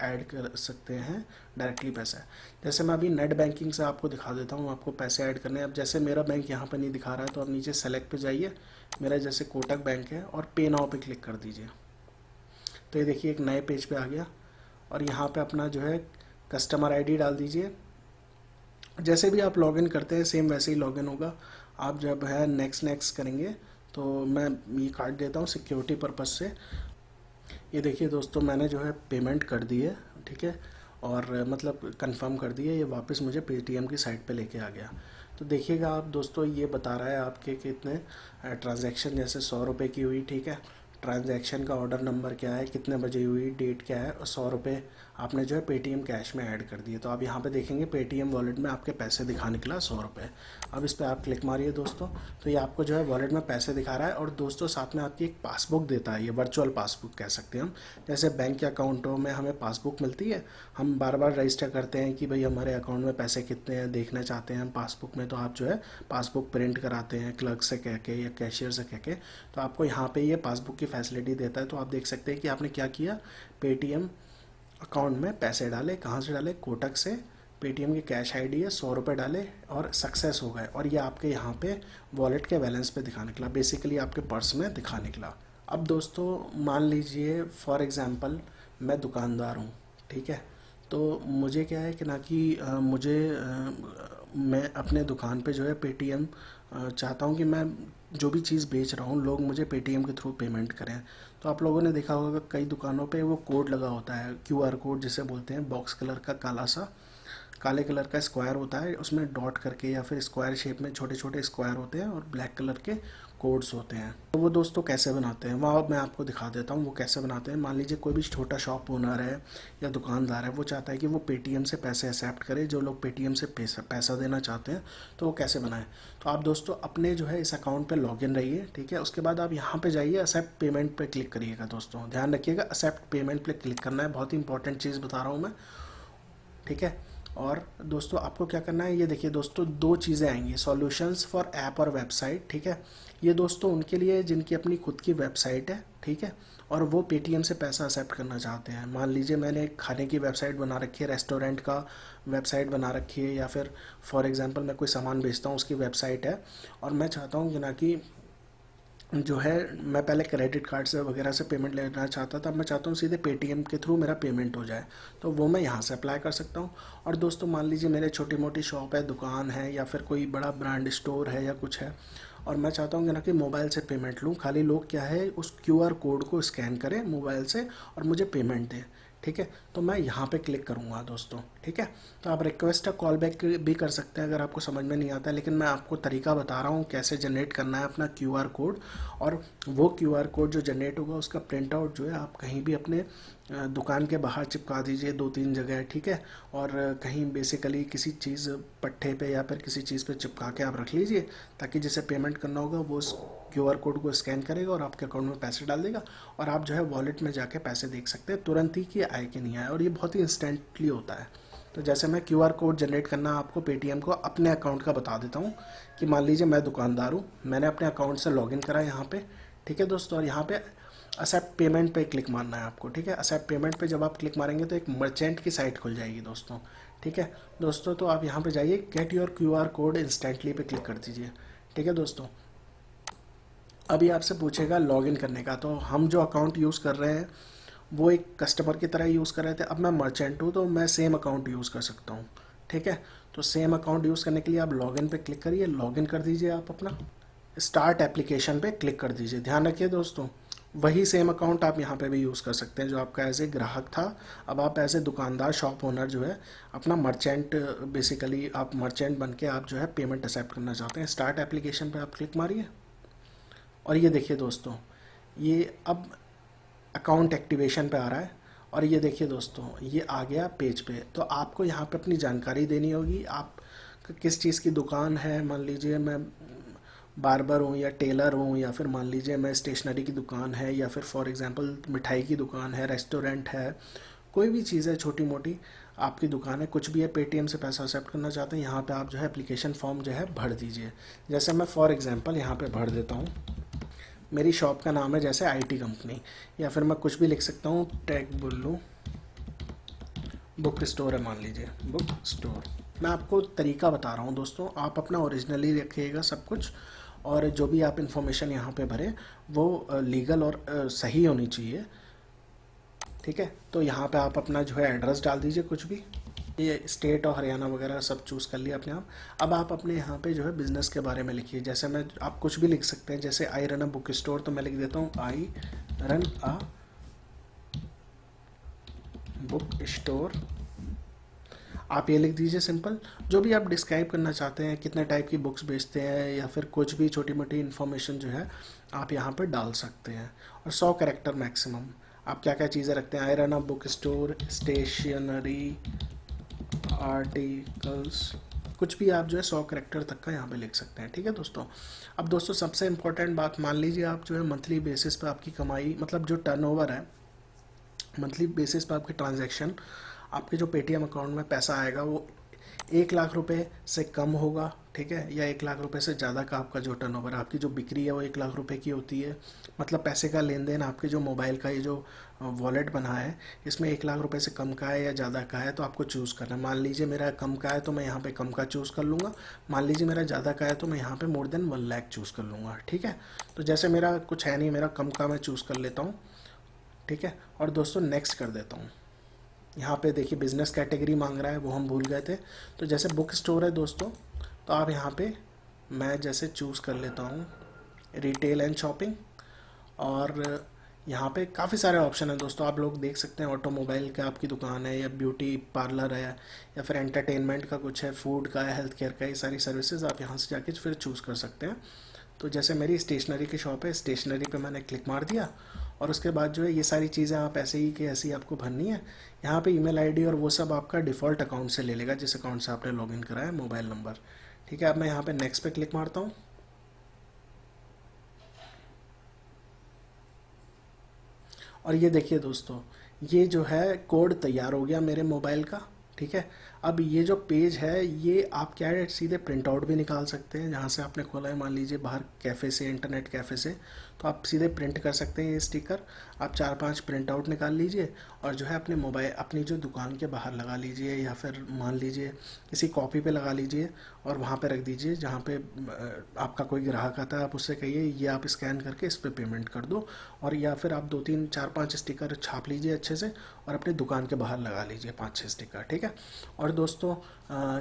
ऐड कर सकते हैं डायरेक्टली पैसा। जैसे मैं अभी नेट बैंकिंग से आपको दिखा देता हूँ आपको पैसे ऐड करने हैं। अब जैसे मेरा बैंक यहाँ पर नहीं दिखा रहा है तो आप नीचे सेलेक्ट पे जाइए, मेरा जैसे कोटक बैंक है, और पे नाउ पे क्लिक कर दीजिए। तो ये देखिए एक नए पेज पे आ गया, और यहाँ पे अपना जो है कस्टमर आईडी डाल दीजिए। जैसे भी आप लॉगिन करते हैं सेम वैसे ही लॉगिन होगा। आप जब है नेक्स्ट नेक्स्ट करेंगे तो मैं ये कार्ड देता हूँ सिक्योरिटी पर्पज़ से। ये देखिए दोस्तों मैंने जो है पेमेंट कर दी है, ठीक है, और मतलब कंफर्म कर दी है, ये वापस मुझे पेटीएम की साइट पे लेके आ गया। तो देखिएगा आप दोस्तों, ये बता रहा है आपके कितने ट्रांजैक्शन, जैसे 100 रुपये की हुई, ठीक है, ट्रांजैक्शन का ऑर्डर नंबर क्या है, कितने बजे हुई, डेट क्या है, और 100 रुपये आपने जो है पेटीएम कैश में ऐड कर दिए। तो आप यहाँ पे देखेंगे पेटीएम वॉलेट में आपके पैसे दिखा निकला 100 रुपये। अब इस पर आप क्लिक मारिए दोस्तों, तो ये आपको जो है वॉलेट में पैसे दिखा रहा है। और दोस्तों साथ में आपकी एक पासबुक देता है, ये वर्चुअल पासबुक कह सकते हैं हम। जैसे बैंक के अकाउंटों में हमें पासबुक मिलती है, हम बार बार रजिस्टर करते हैं कि भाई हमारे अकाउंट में पैसे कितने हैं देखना चाहते हैं हम पासबुक में, तो आप जो है पासबुक प्रिंट कराते हैं क्लर्क से कह के या कैशियर से कह के, तो आपको यहाँ पे ये पासबुक की फैसिलिटी देता है। तो आप देख सकते हैं कि आपने क्या किया, पेटीएम अकाउंट में पैसे डाले, कहाँ से डाले, कोटक से, पेटीएम की कैश आईडी है, 100 रुपये डाले और सक्सेस हो गए, और ये आपके यहाँ पे वॉलेट के बैलेंस पे दिखा निकला, बेसिकली आपके पर्स में दिखा निकला। अब दोस्तों मान लीजिए फॉर एग्ज़ाम्पल मैं दुकानदार हूँ, ठीक है, तो मुझे क्या है कि ना कि मैं अपने दुकान पे जो है पेटीएम चाहता हूँ कि मैं जो भी चीज़ बेच रहा हूँ लोग मुझे पेटीएम के थ्रू पेमेंट करें। तो आप लोगों ने देखा होगा कई दुकानों पे वो कोड लगा होता है, क्यूआर कोड जिसे बोलते हैं, बॉक्स कलर का काले कलर का स्क्वायर होता है, उसमें डॉट करके या फिर स्क्वायर शेप में छोटे छोटे स्क्वायर होते हैं और ब्लैक कलर के कोड्स होते हैं। तो वो दोस्तों कैसे बनाते हैं वह मैं आपको दिखा देता हूँ वो कैसे बनाते हैं। मान लीजिए कोई भी छोटा शॉप ओनर है या दुकानदार है, वो चाहता है कि वो पेटीएम से पैसे एक्सेप्ट करे, जो लोग पेटीएम से पैसा देना चाहते हैं, तो वो कैसे बनाएं। तो आप दोस्तों अपने जो है इस अकाउंट पे लॉगिन रहिए, ठीक है। उसके बाद आप यहाँ पे जाइए, एक्सेप्ट पेमेंट पे क्लिक करिएगा। दोस्तों ध्यान रखिएगा, एक्सेप्ट पेमेंट पे क्लिक करना है, बहुत ही इंपॉर्टेंट चीज़ बता रहा हूँ मैं, ठीक है। और दोस्तों आपको क्या करना है, ये देखिए दोस्तों दो चीज़ें आएंगी, सॉल्यूशंस फॉर ऐप और वेबसाइट, ठीक है। ये दोस्तों उनके लिए जिनकी अपनी खुद की वेबसाइट है, ठीक है, और वो पेटीएम से पैसा एक्सेप्ट करना चाहते हैं। मान लीजिए मैंने एक खाने की वेबसाइट बना रखी है, रेस्टोरेंट का वेबसाइट बना रखी है, या फिर फॉर एग्जांपल मैं कोई सामान बेचता हूँ उसकी वेबसाइट है, और मैं चाहता हूँ कि ना कि जो है मैं पहले क्रेडिट कार्ड से वगैरह से पेमेंट लेना चाहता था, अब मैं चाहता हूँ सीधे पेटीएम के थ्रू मेरा पेमेंट हो जाए, तो वो मैं यहाँ से अप्लाई कर सकता हूँ। और दोस्तों मान लीजिए मेरे छोटी मोटी शॉप है, दुकान है, या फिर कोई बड़ा ब्रांड स्टोर है या कुछ है, और मैं चाहता हूँ कि ना कि मोबाइल से पेमेंट लूँ, खाली लोग क्या है उस क्यूआर कोड को स्कैन करें मोबाइल से और मुझे पेमेंट दें, ठीक है। तो मैं यहाँ पे क्लिक करूँगा दोस्तों, ठीक है। तो आप रिक्वेस्ट का कॉल बैक भी कर सकते हैं अगर आपको समझ में नहीं आता है, लेकिन मैं आपको तरीका बता रहा हूँ कैसे जनरेट करना है अपना क्यूआर कोड। और वो क्यूआर कोड जो जनरेट होगा उसका प्रिंट आउट जो है आप कहीं भी अपने दुकान के बाहर चिपका दीजिए, 2-3 जगह, ठीक है। और कहीं बेसिकली किसी चीज़ पट्टे पे या फिर किसी चीज़ पे चिपका के आप रख लीजिए, ताकि जिसे पेमेंट करना होगा वो उस क्यूआर कोड को स्कैन करेगा और आपके अकाउंट में पैसे डाल देगा, और आप जो है वॉलेट में जाके पैसे देख सकते हैं तुरंत ही कि आए कि नहीं आए, और ये बहुत ही इंस्टेंटली होता है। तो जैसे मैं क्यूआर कोड जनरेट करना आपको पेटीएम को अपने अकाउंट का बता देता हूँ, कि मान लीजिए मैं दुकानदार हूँ, मैंने अपने अकाउंट से लॉगिन करा यहाँ पे, ठीक है दोस्तों, और यहाँ पे एक्सेप्ट पेमेंट पे क्लिक मारना है आपको, ठीक है। एक्सेप्ट पेमेंट पे जब आप क्लिक मारेंगे तो एक मर्चेंट की साइट खुल जाएगी दोस्तों, ठीक है दोस्तों। तो आप यहाँ पे जाइए, get your QR code instantly पे क्लिक कर दीजिए, ठीक है दोस्तों। अभी आपसे पूछेगा लॉगिन करने का, तो हम जो अकाउंट यूज़ कर रहे हैं वो एक कस्टमर की तरह यूज़ कर रहे थे, अब मैं मर्चेंट हूँ तो मैं सेम अकाउंट यूज़ कर सकता हूँ, ठीक है। तो सेम अकाउंट यूज़ करने के लिए आप लॉगिन पे क्लिक करिए, लॉगिन कर दीजिए, आप अपना स्टार्ट एप्लीकेशन पे क्लिक कर दीजिए। ध्यान रखिए दोस्तों, वही सेम अकाउंट आप यहाँ पे भी यूज़ कर सकते हैं जो आपका एज ए ग्राहक था, अब आप एज ए दुकानदार शॉप ओनर जो है अपना मर्चेंट, बेसिकली आप मर्चेंट बन के आप जो है पेमेंट एक्सेप्ट करना चाहते हैं। स्टार्ट एप्लीकेशन पे आप क्लिक मारिए, और ये देखिए दोस्तों ये अब अकाउंट एक्टिवेशन पे आ रहा है, और ये देखिए दोस्तों ये आ गया पेज पे। तो आपको यहाँ पे अपनी जानकारी देनी होगी, आप किस चीज़ की दुकान है, मान लीजिए मैं बार्बर हूँ या टेलर हूँ, या फिर मान लीजिए मैं स्टेशनरी की दुकान है, या फिर फॉर एग्जांपल मिठाई की दुकान है, रेस्टोरेंट है, कोई भी चीज़ है छोटी मोटी आपकी दुकान है, कुछ भी है, पेटीएम से पैसा एक्सेप्ट करना चाहते हैं, यहाँ पे आप जो है एप्लीकेशन फॉर्म जो है भर दीजिए। जैसे मैं फॉर एग्जांपल यहाँ पे भर देता हूँ, मेरी शॉप का नाम है जैसे आईटी कंपनी, या फिर मैं कुछ भी लिख सकता हूँ, टेक बुल्लू बुक स्टोर है, मान लीजिए बुक स्टोर। मैं आपको तरीका बता रहा हूँ दोस्तों, आप अपना ओरिजिनली रखिएगा सब कुछ, और जो भी आप इन्फॉर्मेशन यहाँ पे भरें वो लीगल और सही होनी चाहिए, ठीक है। तो यहाँ पे आप अपना जो है एड्रेस डाल दीजिए, कुछ भी, ये स्टेट और हरियाणा वगैरह सब चूज़ कर लिया अपने आप। अब आप अपने यहाँ पे जो है बिज़नेस के बारे में लिखिए, जैसे मैं, आप कुछ भी लिख सकते हैं, जैसे आई रन अ बुक स्टोर, तो मैं लिख देता हूँ आई रन अ बुक स्टोर। आप ये लिख दीजिए सिंपल, जो भी आप डिस्क्राइब करना चाहते हैं, कितने टाइप की बुक्स बेचते हैं या फिर कुछ भी छोटी मोटी इन्फॉर्मेशन जो है आप यहाँ पे डाल सकते हैं। और 100 कैरेक्टर मैक्सिमम। आप क्या क्या चीज़ें रखते हैं, I run a book store, stationery, articles, कुछ भी आप जो है 100 करेक्टर तक का यहाँ पे लिख सकते हैं। ठीक है दोस्तों। अब दोस्तों सबसे इम्पोर्टेंट बात, मान लीजिए आप जो है मंथली बेसिस पे आपकी कमाई, मतलब जो टर्नओवर है, मंथली बेसिस पे आपके ट्रांजैक्शन, आपके जो पेटीएम अकाउंट में पैसा आएगा वो 1 लाख रुपए से कम होगा, ठीक है, या 1 लाख रुपए से ज़्यादा का आपका जो टर्नओवर, आपकी जो बिक्री है वो 1 लाख रुपए की होती है, मतलब पैसे का लेन देन आपके जो मोबाइल का ये जो वॉलेट बना है इसमें 1 लाख रुपए से कम का है या ज़्यादा का है, तो आपको चूज़ करना है। मान लीजिए मेरा कम का है तो मैं यहाँ पे कम का चूज़ कर लूँगा, मान लीजिए मेरा ज़्यादा का है तो मैं यहाँ पे मोर देन 1 लाख चूज़ कर लूँगा। ठीक है, तो जैसे मेरा कुछ है नहीं, मेरा कम का मैं चूज़ कर लेता हूँ। ठीक है, और दोस्तों नेक्स्ट कर देता हूँ। यहाँ पे देखिए बिजनेस कैटेगरी मांग रहा है, वो हम भूल गए थे। तो जैसे बुक स्टोर है दोस्तों, तो आप यहाँ पे, मैं जैसे चूज़ कर लेता हूँ रिटेल एंड शॉपिंग, और यहाँ पे काफ़ी सारे ऑप्शन हैं दोस्तों, आप लोग देख सकते हैं। ऑटोमोबाइल का आपकी दुकान है, या ब्यूटी पार्लर है, या फिर एंटरटेनमेंट का कुछ है, फूड का है, हेल्थ केयर का, ये सारी सर्विसेज आप यहाँ से जाके फिर चूज़ कर सकते हैं। तो जैसे मेरी स्टेशनरी की शॉप है, स्टेशनरी पे मैंने क्लिक मार दिया, और उसके बाद जो है ये सारी चीज़ें आप ऐसे ही कि ऐसे ही आपको भरनी है। यहाँ पे ईमेल आईडी और वो सब आपका डिफ़ॉल्ट अकाउंट से ले लेगा, जिस अकाउंट से आपने लॉगिन करा है, मोबाइल नंबर। ठीक है, अब मैं यहाँ पे नेक्स्ट पे क्लिक मारता हूँ। और ये देखिए दोस्तों, ये जो है कोड तैयार हो गया मेरे मोबाइल का। ठीक है, अब ये जो पेज है ये आप क्या है, सीधे प्रिंट आउट भी निकाल सकते हैं, जहाँ से आपने खोला है, मान लीजिए बाहर कैफ़े से, इंटरनेट कैफ़े से, तो आप सीधे प्रिंट कर सकते हैं ये स्टिकर। आप 4-5 प्रिंट आउट निकाल लीजिए, और जो है अपने मोबाइल, अपनी जो दुकान के बाहर लगा लीजिए, या फिर मान लीजिए किसी कॉपी पे लगा लीजिए, और वहाँ पे रख दीजिए जहाँ पे आपका कोई ग्राहक आता है, आप उससे कहिए ये आप स्कैन करके इस पर पेमेंट कर दो। और या फिर आप 2-3-4-5 स्टिकर छाप लीजिए अच्छे से, और अपनी दुकान के बाहर लगा लीजिए 5-6 स्टिकर। ठीक है, और दोस्तों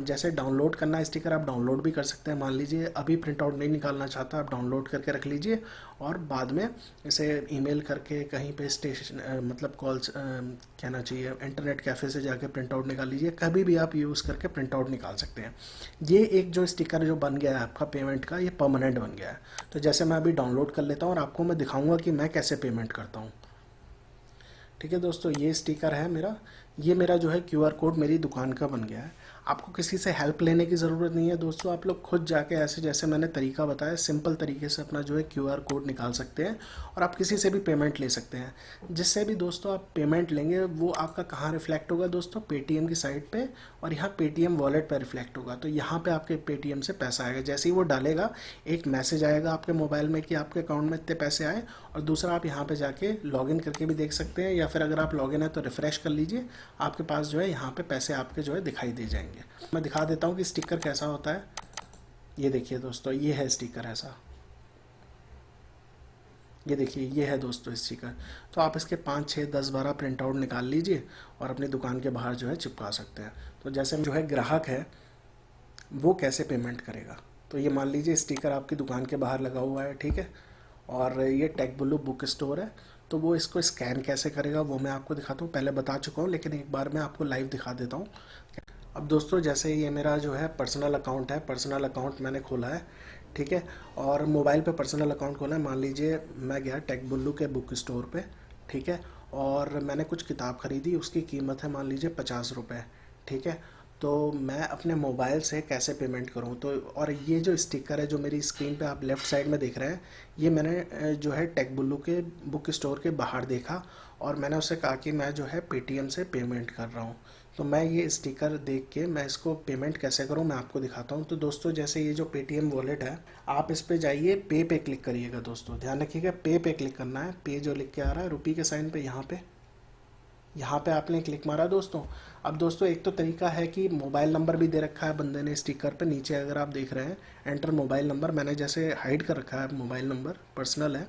जैसे डाउनलोड करना है स्टिकर, आप डाउनलोड भी कर सकते हैं। मान लीजिए अभी प्रिंट आउट नहीं निकालना चाहता, आप डाउनलोड करके रख लीजिए, और बाद में इसे ईमेल करके कहीं पे स्टेशन मतलब कॉल्स कहना चाहिए, इंटरनेट कैफ़े से जाके प्रिंट आउट निकाल लीजिए, कभी भी आप यूज़ करके प्रिंट आउट निकाल सकते हैं। ये एक जो स्टिकर जो बन गया है आपका पेमेंट का, ये परमानेंट बन गया है। तो जैसे मैं अभी डाउनलोड कर लेता हूँ, और आपको मैं दिखाऊंगा कि मैं कैसे पेमेंट करता हूँ। ठीक है दोस्तों, ये स्टिकर है मेरा, ये मेरा जो है क्यूआर कोड मेरी दुकान का बन गया है। आपको किसी से हेल्प लेने की ज़रूरत नहीं है दोस्तों, आप लोग खुद जाके ऐसे जैसे मैंने तरीका बताया, सिंपल तरीके से अपना जो है क्यूआर कोड निकाल सकते हैं, और आप किसी से भी पेमेंट ले सकते हैं। जिससे भी दोस्तों आप पेमेंट लेंगे वो आपका कहाँ रिफ्लेक्ट होगा दोस्तों, पेटीएम की साइट पे, और यहाँ पेटीएम वॉलेट पर रिफ्लेक्ट होगा। तो यहाँ पे आपके पेटीएम से पैसा आएगा, जैसे ही वो डालेगा एक मैसेज आएगा आपके मोबाइल में कि आपके अकाउंट में इतने पैसे आए। और दूसरा, आप यहाँ पे जाके लॉगिन करके भी देख सकते हैं, या फिर अगर आप लॉगिन है तो रिफ़्रेश कर लीजिए, आपके पास जो है यहाँ पे पैसे आपके जो है दिखाई दे जाएंगे। मैं दिखा देता हूँ कि स्टिकर कैसा होता है। ये देखिए दोस्तों, ये है स्टिकर ऐसा, ये देखिए ये है दोस्तों स्टिकर। तो आप इसके 5-6-10-12 प्रिंट आउट निकाल लीजिए, और अपनी दुकान के बाहर जो है चिपका सकते हैं। तो जैसे जो है ग्राहक है वो कैसे पेमेंट करेगा, तो ये मान लीजिए स्टिकर आपकी दुकान के बाहर लगा हुआ है, ठीक है, और ये टेक ब्लू बुक स्टोर है। तो वो इसको स्कैन कैसे करेगा वो मैं आपको दिखाता हूँ, पहले बता चुका हूँ, लेकिन एक बार मैं आपको लाइव दिखा देता हूँ। अब दोस्तों जैसे ये मेरा जो है पर्सनल अकाउंट है, पर्सनल अकाउंट मैंने खोला है, ठीक है, और मोबाइल पे पर्सनल अकाउंट खोला है। मान लीजिए मैं गया टेक बुल्लू के बुक स्टोर पे, ठीक है, और मैंने कुछ किताब खरीदी, उसकी कीमत है मान लीजिए 50 रुपये, ठीक है। तो मैं अपने मोबाइल से कैसे पेमेंट करूं, तो और ये जो स्टिकर है जो मेरी स्क्रीन पे आप लेफ़्ट साइड में देख रहे हैं, ये मैंने जो है टेक बुल्लू के बुक स्टोर के बाहर देखा, और मैंने उससे कहा कि मैं जो है पेटीएम से पेमेंट कर रहा हूँ। तो मैं ये स्टिकर देख के मैं इसको पेमेंट कैसे करूँ मैं आपको दिखाता हूँ। तो दोस्तों जैसे ये जो पेटीएम वॉलेट है, आप इस पे जाइए, पे क्लिक करिएगा दोस्तों, ध्यान रखिएगा पे क्लिक करना है। पे जो लिख के आ रहा है रुपये के साइन पे, यहाँ पे आपने क्लिक मारा दोस्तों। अब दोस्तों एक तो तरीका है कि मोबाइल नंबर भी दे रखा है बंदे ने स्टिकर पे, नीचे अगर आप देख रहे हैं एंटर मोबाइल नंबर, मैंने जैसे हाइड कर रखा है मोबाइल नंबर, पर्सनल है,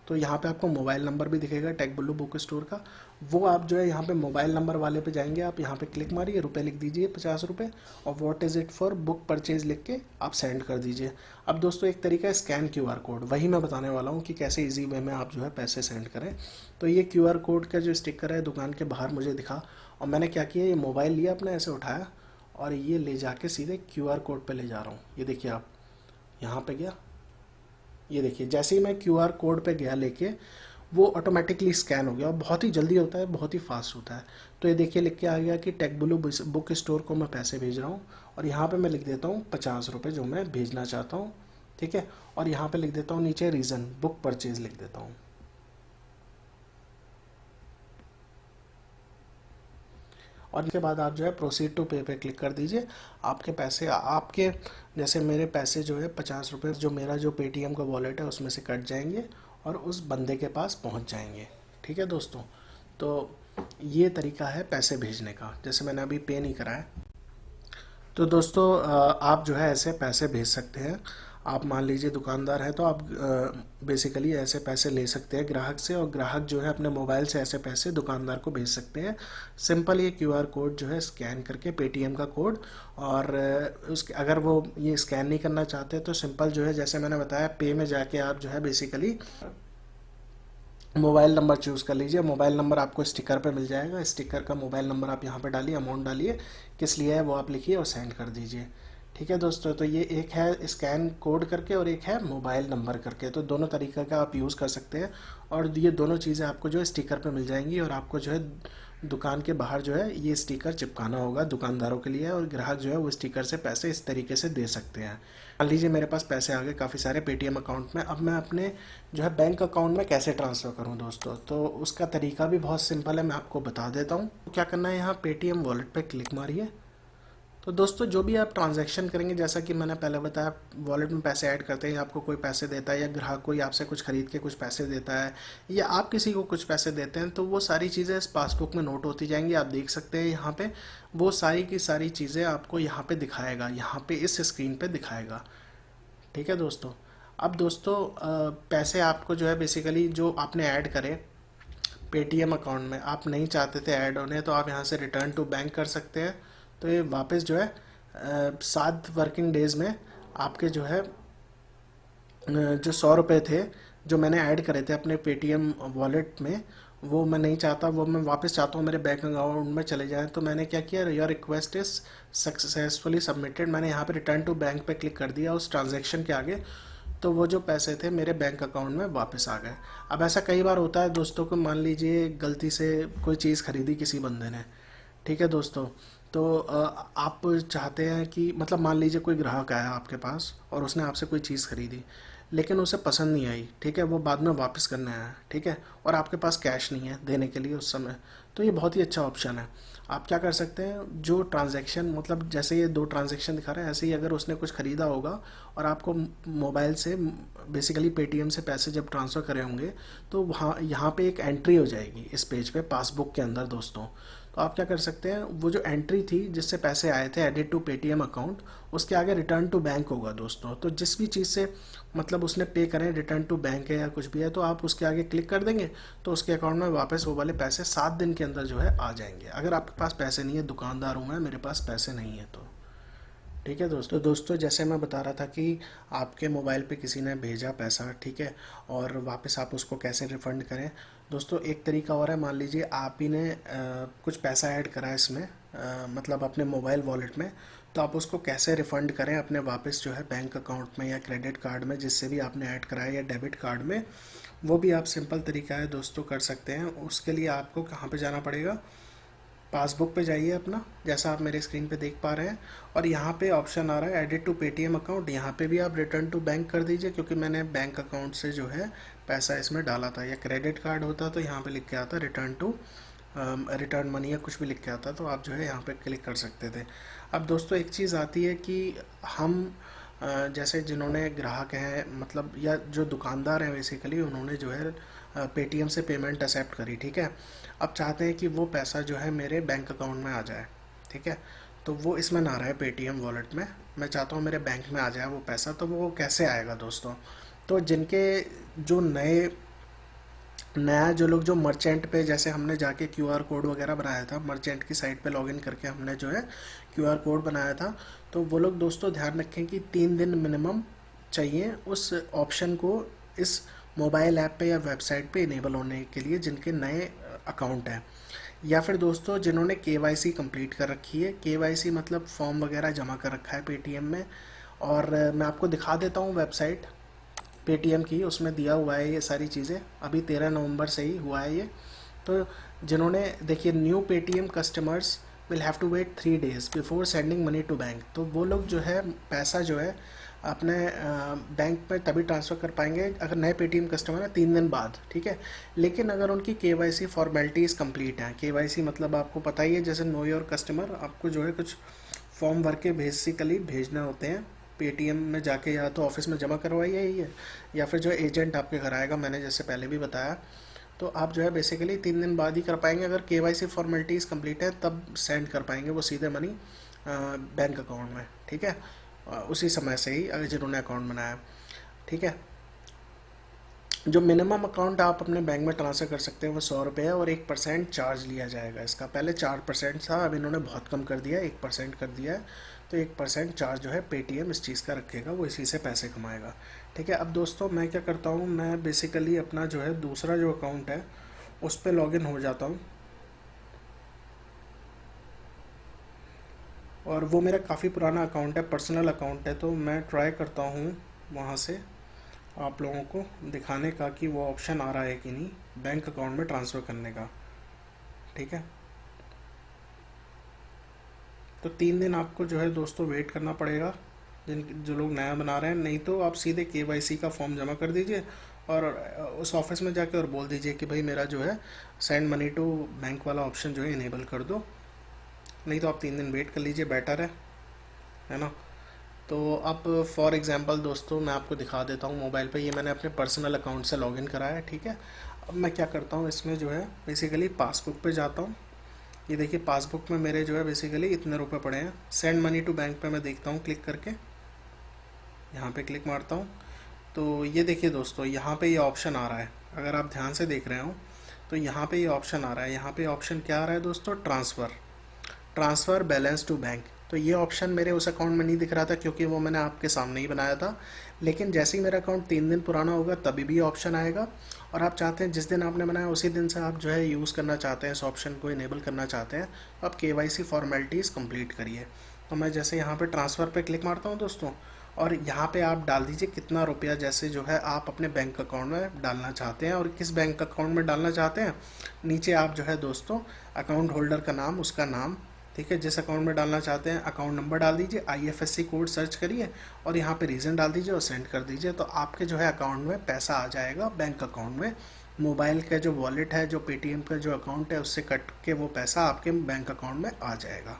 तो यहाँ पे आपको मोबाइल नंबर भी दिखेगा टेक ब्लू बुक स्टोर का। वो आप जो है यहाँ पे मोबाइल नंबर वाले पे जाएंगे, आप यहाँ पे क्लिक मारिए, रुपए लिख दीजिए 50 रुपये, और what is it for book purchase लिख के आप सेंड कर दीजिए। अब दोस्तों एक तरीका है स्कैन क्यूआर कोड, वही मैं बताने वाला हूँ कि कैसे इजी वे में आप जो है पैसे सेंड करें। तो ये क्यूआर कोड का जो स्टिकर है दुकान के बाहर मुझे दिखा, और मैंने क्या किया, ये मोबाइल लिया अपने, ऐसे उठाया और ये ले जाके सीधे क्यूआर कोड पे ले जा रहा हूँ। ये देखिए आप, यहाँ पे गया, ये देखिए जैसे ही मैं क्यूआर कोड पे गया लेके, वो ऑटोमेटिकली स्कैन हो गया और बहुत ही जल्दी होता है, बहुत ही फास्ट होता है। तो ये देखिए लिख के आ गया कि टेकबुलु बुक स्टोर को मैं पैसे भेज रहा हूँ, और यहाँ पे मैं लिख देता हूँ 50 रुपये जो मैं भेजना चाहता हूँ, ठीक है। और यहाँ पे लिख देता हूँ नीचे रीज़न, बुक परचेज लिख देता हूँ। और इसके बाद आप जो है प्रोसीड टू पे पे क्लिक कर दीजिए। आपके पैसे आपके, जैसे मेरे पैसे जो है 50 रुपये जो मेरा जो पेटीएम का वॉलेट है उसमें से कट जाएंगे और उस बंदे के पास पहुंच जाएंगे, ठीक है दोस्तों। तो ये तरीका है पैसे भेजने का, जैसे मैंने अभी पे नहीं करा है। तो दोस्तों आप जो है ऐसे पैसे भेज सकते हैं। आप मान लीजिए दुकानदार हैं तो आप बेसिकली ऐसे पैसे ले सकते हैं ग्राहक से, और ग्राहक जो है अपने मोबाइल से ऐसे पैसे दुकानदार को भेज सकते हैं। सिंपल ये क्यूआर कोड जो है स्कैन करके, पेटीएम का कोड, और उसके अगर वो ये स्कैन नहीं करना चाहते तो सिंपल जो है जैसे मैंने बताया पे में जाके आप जो है बेसिकली मोबाइल नंबर चूज़ कर लीजिए। मोबाइल नंबर आपको स्टिकर पे मिल जाएगा, स्टिकर का मोबाइल नंबर आप यहाँ पे डालिए, अमाउंट डालिए, किस लिए है वो आप लिखिए और सेंड कर दीजिए, ठीक है दोस्तों। तो ये एक है स्कैन कोड करके और एक है मोबाइल नंबर करके, तो दोनों तरीके का आप यूज़ कर सकते हैं। और ये दोनों चीज़ें आपको जो है स्टिकर पे मिल जाएंगी, और आपको जो है दुकान के बाहर जो है ये स्टिकर चिपकाना होगा दुकानदारों के लिए, और ग्राहक जो है वो स्टिकर से पैसे इस तरीके से दे सकते हैं। मान लीजिए मेरे पास पैसे आ गए काफ़ी सारे पेटीएम अकाउंट में, अब मैं अपने जो है बैंक अकाउंट में कैसे ट्रांसफ़र करूं दोस्तों, तो उसका तरीका भी बहुत सिंपल है, मैं आपको बता देता हूं। क्या करना है, यहाँ पेटीएम वॉलेट पे क्लिक मारिए। तो दोस्तों जो भी आप ट्रांजैक्शन करेंगे, जैसा कि मैंने पहले बताया, वॉलेट में पैसे ऐड करते हैं, आपको कोई पैसे देता है या ग्राहक कोई आपसे कुछ खरीद के कुछ पैसे देता है या आप किसी को कुछ पैसे देते हैं, तो वो सारी चीज़ें इस पासबुक में नोट होती जाएंगी। आप देख सकते हैं यहाँ पे वो सारी की सारी चीज़ें आपको यहाँ पे दिखाएगा, यहाँ पे इस स्क्रीन पे दिखाएगा, ठीक है दोस्तों। अब दोस्तों पैसे आपको जो है बेसिकली जो आपने ऐड करे पेटीएम अकाउंट में, आप नहीं चाहते थे ऐड होने, तो आप यहाँ से रिटर्न टू बैंक कर सकते हैं। तो ये वापस जो है 7 वर्किंग डेज में आपके जो है जो 100 रुपये थे जो मैंने ऐड करे थे अपने पेटीएम वॉलेट में, वो मैं नहीं चाहता, वो मैं वापस चाहता हूँ मेरे बैंक अकाउंट में चले जाएं। तो मैंने क्या किया, your request is successfully submitted, मैंने यहाँ पे रिटर्न टू बैंक पे क्लिक कर दिया उस ट्रांजैक्शन के आगे, तो वो जो पैसे थे मेरे बैंक अकाउंट में वापस आ गए। अब ऐसा कई बार होता है दोस्तों को, मान लीजिए गलती से कोई चीज़ खरीदी किसी बंदे ने, ठीक है दोस्तों, तो आप चाहते हैं कि मतलब मान लीजिए कोई ग्राहक आया आपके पास और उसने आपसे कोई चीज़ खरीदी, लेकिन उसे पसंद नहीं आई, ठीक है, वो बाद में वापस करने आया, ठीक है, और आपके पास कैश नहीं है देने के लिए उस समय, तो ये बहुत ही अच्छा ऑप्शन है। आप क्या कर सकते हैं, जो ट्रांजैक्शन मतलब जैसे ये 2 ट्रांजैक्शन दिखा रहा है, ऐसे ही अगर उसने कुछ ख़रीदा होगा और आपको मोबाइल से बेसिकली पेटीएम से पैसे जब ट्रांसफ़र करे होंगे, तो वहाँ यहाँ पे एक एंट्री हो जाएगी इस पेज पे पासबुक के अंदर दोस्तों। तो आप क्या कर सकते हैं, वो जो एंट्री थी जिससे पैसे आए थे एडिड टू पेटीएम अकाउंट, उसके आगे रिटर्न टू बैंक होगा दोस्तों। तो जिस भी चीज़ से मतलब उसने पे करें, रिटर्न टू बैंक है या कुछ भी है, तो आप उसके आगे क्लिक कर देंगे तो उसके अकाउंट में वापस वो वाले पैसे 7 दिन के अंदर जो है आ जाएंगे। अगर आपके पास पैसे नहीं है, दुकानदार हूँ मैं, मेरे पास पैसे नहीं है, तो ठीक है दोस्तों जैसे मैं बता रहा था कि आपके मोबाइल पे किसी ने भेजा पैसा, ठीक है, और वापस आप उसको कैसे रिफ़ंड करें दोस्तों। एक तरीका और है, मान लीजिए आप ही ने कुछ पैसा ऐड करा है इसमें, मतलब अपने मोबाइल वॉलेट में, तो आप उसको कैसे रिफ़ंड करें अपने वापस जो है बैंक अकाउंट में या क्रेडिट कार्ड में, जिससे भी आपने ऐड करा है, या डेबिट कार्ड में, वो भी आप सिंपल तरीका है दोस्तों कर सकते हैं। उसके लिए आपको कहाँ पे जाना पड़ेगा, पासबुक पे जाइए अपना, जैसा आप मेरे स्क्रीन पे देख पा रहे हैं, और यहाँ पे ऑप्शन आ रहा है एडिट टू पेटीएम अकाउंट, यहाँ पे भी आप रिटर्न टू बैंक कर दीजिए, क्योंकि मैंने बैंक अकाउंट से जो है पैसा इसमें डाला था, या क्रेडिट कार्ड होता तो यहाँ पे लिख के आता रिटर्न टू रिटर्न मनी या कुछ भी लिख के आता, तो आप जो है यहाँ पे क्लिक कर सकते थे। अब दोस्तों एक चीज़ आती है कि हम जैसे जिन्होंने ग्राहक हैं मतलब या जो दुकानदार हैं बेसिकली, उन्होंने जो है पेटीएम से पेमेंट एक्सेप्ट करी, ठीक है, अब चाहते हैं कि वो पैसा जो है मेरे बैंक अकाउंट में आ जाए, ठीक है, तो वो इसमें ना रहे पेटीएम वॉलेट में, मैं चाहता हूँ मेरे बैंक में आ जाए वो पैसा। तो वो कैसे आएगा दोस्तों, तो जिनके जो नया जो लोग जो मर्चेंट पे, जैसे हमने जाके क्यूआर कोड वगैरह बनाया था, मर्चेंट की साइट पे लॉगिन करके हमने जो है क्यूआर कोड बनाया था, तो वो लोग दोस्तों ध्यान रखें कि 3 दिन मिनिमम चाहिए उस ऑप्शन को इस मोबाइल ऐप पे या वेबसाइट पे इनेबल होने के लिए, जिनके नए अकाउंट हैं। या फिर दोस्तों जिन्होंने केवाईसी कंप्लीट कर रखी है, केवाईसी मतलब फॉर्म वगैरह जमा कर रखा है पेटीएम में। और मैं आपको दिखा देता हूँ वेबसाइट पेटीएम की, उसमें दिया हुआ है ये सारी चीज़ें। अभी 13 नवंबर से ही हुआ है ये। तो जिन्होंने, देखिए, new Paytm customers will have to wait 3 days before sending money to bank. तो वो लोग जो है पैसा जो है अपने बैंक में तभी ट्रांसफ़र कर पाएंगे अगर नए पेटीएम कस्टमर है 3 दिन बाद, ठीक है। लेकिन अगर उनकी केवाईसी फॉर्मेलिटीज़ कंप्लीट हैं, केवाईसी मतलब आपको पता ही है, जैसे नो योर कस्टमर, आपको जो है कुछ फॉर्म भर के बेसिकली भेजना होते हैं पेटीएम में जाके, या तो ऑफिस में जमा करवाइए ये, या फिर जो एजेंट आपके घर आएगा, मैंने जैसे पहले भी बताया। तो आप जो है बेसिकली 3 दिन बाद ही कर पाएंगे। अगर केवाईसी फॉर्मेलिटीज़ कंप्लीट है तब सेंड कर पाएंगे वो सीधे मनी बैंक अकाउंट में, ठीक है। उसी समय से ही अगर जिन्होंने अकाउंट बनाया, ठीक है। जो मिनिमम अकाउंट आप अपने बैंक में ट्रांसफ़र कर सकते हैं वो 100 रुपये है, और 1% चार्ज लिया जाएगा इसका। पहले 4% था, अब इन्होंने बहुत कम कर दिया है, 1% कर दिया है। तो 1% चार्ज जो है पेटीएम इस चीज़ का रखेगा, वो इसी से पैसे कमाएगा, ठीक है। अब दोस्तों मैं क्या करता हूँ, मैं बेसिकली अपना जो है दूसरा जो अकाउंट है उस पर लॉगिन हो जाता हूँ, और वो मेरा काफ़ी पुराना अकाउंट है, पर्सनल अकाउंट है। तो मैं ट्राई करता हूँ वहाँ से आप लोगों को दिखाने का कि वो ऑप्शन आ रहा है कि नहीं बैंक अकाउंट में ट्रांसफ़र करने का, ठीक है। तो 3 दिन आपको जो है दोस्तों वेट करना पड़ेगा, जो लोग नया बना रहे हैं। नहीं तो आप सीधे केवाईसी का फॉर्म जमा कर दीजिए और उस ऑफिस में जाके और बोल दीजिए कि भाई मेरा जो है सेंड मनी टू बैंक वाला ऑप्शन जो है इनेबल कर दो। नहीं तो आप 3 दिन वेट कर लीजिए, बेटर है ना। तो अब फॉर एग्जांपल दोस्तों मैं आपको दिखा देता हूँ मोबाइल पे, ये मैंने अपने पर्सनल अकाउंट से लॉगिन करा है, ठीक है। अब मैं क्या करता हूँ, इसमें जो है बेसिकली पासबुक पे जाता हूँ। ये देखिए पासबुक में मेरे जो है बेसिकली इतने रुपए पड़े हैं। सेंड मनी टू बैंक पे मैं देखता हूँ क्लिक करके, यहाँ पे क्लिक मारता हूँ। तो ये देखिए दोस्तों, यहाँ पे ये ऑप्शन आ रहा है, अगर आप ध्यान से देख रहे हो तो यहाँ पे ये ऑप्शन आ रहा है। यहाँ पे ऑप्शन क्या आ रहा है दोस्तों, ट्रांसफ़र बैलेंस टू बैंक। तो ये ऑप्शन मेरे उस अकाउंट में नहीं दिख रहा था क्योंकि वो मैंने आपके सामने ही बनाया था। लेकिन जैसे ही मेरा अकाउंट 3 दिन पुराना होगा तभी भी ऑप्शन आएगा, और आप चाहते हैं जिस दिन आपने बनाया उसी दिन से आप जो है यूज़ करना चाहते हैं, इस ऑप्शन को इनेबल करना चाहते हैं, तो आप केवाईसी फॉर्मेलिटीज़ कंप्लीट करिए। तो मैं जैसे यहाँ पे ट्रांसफ़र पे क्लिक मारता हूँ दोस्तों, और यहाँ पे आप डाल दीजिए कितना रुपया जैसे जो है आप अपने बैंक अकाउंट में डालना चाहते हैं और किस बैंक अकाउंट में डालना चाहते हैं। नीचे आप जो है दोस्तों अकाउंट होल्डर का नाम, उसका नाम, ठीक है, जिस अकाउंट में डालना चाहते हैं अकाउंट नंबर डाल दीजिए, आईएफएससी कोड सर्च करिए और यहाँ पे रीज़न डाल दीजिए और सेंड कर दीजिए। तो आपके जो है अकाउंट में पैसा आ जाएगा बैंक अकाउंट में। मोबाइल का जो वॉलेट है, जो पेटीएम का जो अकाउंट है, उससे कट के वो पैसा आपके बैंक अकाउंट में आ जाएगा।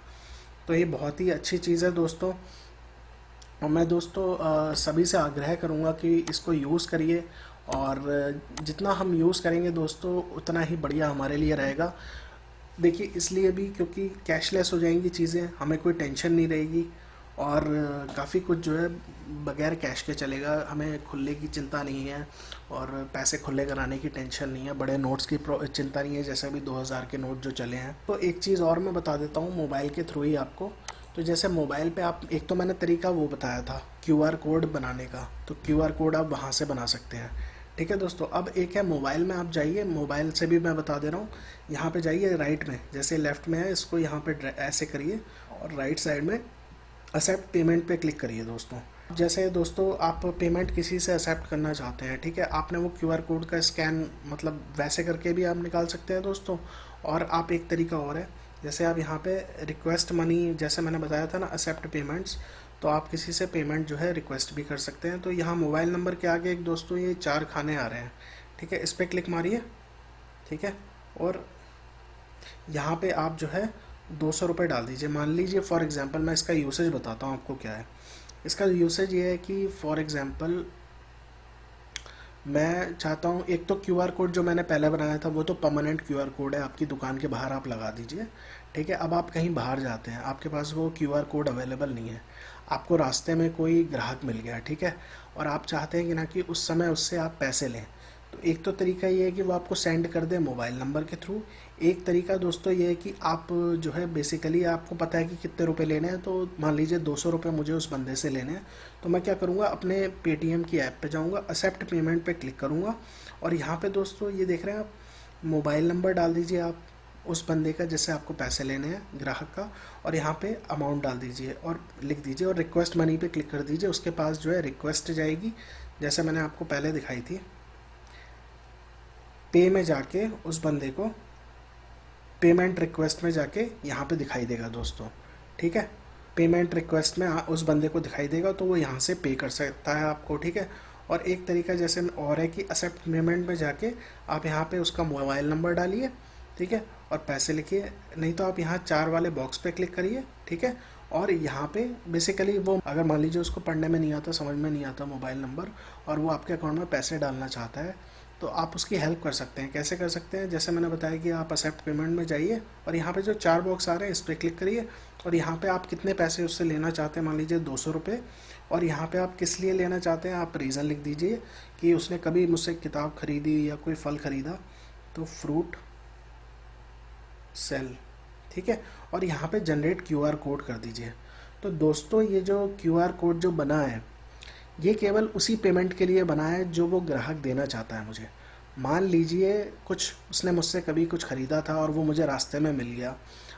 तो ये बहुत ही अच्छी चीज़ है दोस्तों, और मैं दोस्तों सभी से आग्रह करूँगा कि इसको यूज़ करिए, और जितना हम यूज़ करेंगे दोस्तों उतना ही बढ़िया हमारे लिए रहेगा। देखिए इसलिए भी क्योंकि कैशलेस हो जाएंगी चीज़ें, हमें कोई टेंशन नहीं रहेगी, और काफ़ी कुछ जो है बगैर कैश के चलेगा, हमें खुले की चिंता नहीं है और पैसे खुले कराने की टेंशन नहीं है, बड़े नोट्स की चिंता नहीं है जैसे अभी 2000 के नोट जो चले हैं। तो एक चीज़ और मैं बता देता हूँ मोबाइल के थ्रू ही आपको। तो जैसे मोबाइल पे आप, एक तो मैंने तरीका वो बताया था क्यूआर कोड बनाने का, तो क्यूआर कोड आप वहाँ से बना सकते हैं, ठीक है दोस्तों। अब एक है मोबाइल में आप जाइए, मोबाइल से भी मैं बता दे रहा हूँ। यहाँ पे जाइए राइट में, जैसे लेफ़्ट में है इसको यहाँ पे ऐसे करिए और राइट साइड में एक्सेप्ट पेमेंट पे क्लिक करिए दोस्तों। जैसे दोस्तों आप पेमेंट किसी से एक्सेप्ट करना चाहते हैं, ठीक है, आपने वो क्यूआर कोड का स्कैन मतलब वैसे करके भी आप निकाल सकते हैं दोस्तों। और आप एक तरीका और है, जैसे आप यहाँ पे रिक्वेस्ट मनी, जैसे मैंने बताया था ना एक्सेप्ट पेमेंट्स, तो आप किसी से पेमेंट जो है रिक्वेस्ट भी कर सकते हैं। तो यहाँ मोबाइल नंबर के आगे एक दोस्तों ये 4 खाने आ रहे हैं, ठीक है, इस पर क्लिक मारिए, ठीक है, और यहाँ पे आप जो है 200 रुपये डाल दीजिए। मान लीजिए फॉर एग्ज़ाम्पल मैं इसका यूसेज बताता हूँ आपको क्या है। इसका यूसेज ये है कि फॉर एग्ज़ाम्पल मैं चाहता हूँ, एक तो क्यूआर कोड जो मैंने पहले बनाया था वो तो परमानेंट क्यूआर कोड है, आपकी दुकान के बाहर आप लगा दीजिए, ठीक है। अब आप कहीं बाहर जाते हैं, आपके पास वो क्यूआर कोड अवेलेबल नहीं है, आपको रास्ते में कोई ग्राहक मिल गया, ठीक है, और आप चाहते हैं कि ना कि उस समय उससे आप पैसे लें। तो एक तो तरीका ये है कि वो आपको सेंड कर दे मोबाइल नंबर के थ्रू। एक तरीका दोस्तों ये है कि आप जो है बेसिकली आपको पता है कि कितने रुपए लेने हैं, तो मान लीजिए 200 रुपये मुझे उस बंदे से लेने हैं, तो मैं क्या करूँगा, अपने पेटीएम की ऐप पे जाऊँगा, एक्सेप्ट पेमेंट पे क्लिक करूँगा, और यहाँ पे दोस्तों ये देख रहे हैं आप, मोबाइल नंबर डाल दीजिए आप, उस बंदे का जिससे आपको पैसे लेने हैं, ग्राहक का, और यहाँ पे अमाउंट डाल दीजिए और लिख दीजिए और रिक्वेस्ट मनी पे क्लिक कर दीजिए। उसके पास जो है रिक्वेस्ट जाएगी, जैसे मैंने आपको पहले दिखाई थी। पे में जाके उस बंदे को पेमेंट रिक्वेस्ट में जाके यहाँ पे दिखाई देगा दोस्तों, ठीक है। पेमेंट रिक्वेस्ट में उस बंदे को दिखाई देगा, तो वो यहाँ से पे कर सकता है आपको, ठीक है। और एक तरीका जैसे और है कि एक्सेप्ट पेमेंट में जाके आप यहाँ पे उसका मोबाइल नंबर डालिए, ठीक है, और पैसे लिखिए। नहीं तो आप यहाँ 4 वाले बॉक्स पे क्लिक करिए, ठीक है। और यहाँ पे बेसिकली वो, अगर मान लीजिए उसको पढ़ने में नहीं आता, समझ में नहीं आता मोबाइल नंबर, और वो आपके अकाउंट में पैसे डालना चाहता है, तो आप उसकी हेल्प कर सकते हैं। कैसे कर सकते हैं? जैसे मैंने बताया कि आप एक्सेप्ट पेमेंट में जाइए और यहाँ पे जो 4 बॉक्स आ रहे हैं इस पर क्लिक करिए, और यहाँ पे आप कितने पैसे उससे लेना चाहते हैं, मान लीजिए 200 रुपये, और यहाँ पे आप किस लिए लेना चाहते हैं आप रीज़न लिख दीजिए कि उसने कभी मुझसे किताब खरीदी या कोई फल ख़रीदा, तो फ्रूट सेल, ठीक है। और यहाँ पे जनरेट क्यूआर कोड कर दीजिए। तो दोस्तों ये जो क्यूआर कोड जो बना है, ये केवल उसी पेमेंट के लिए बना है जो वो ग्राहक देना चाहता है मुझे। मान लीजिए कुछ उसने मुझसे कभी कुछ ख़रीदा था और वो मुझे रास्ते में मिल गया,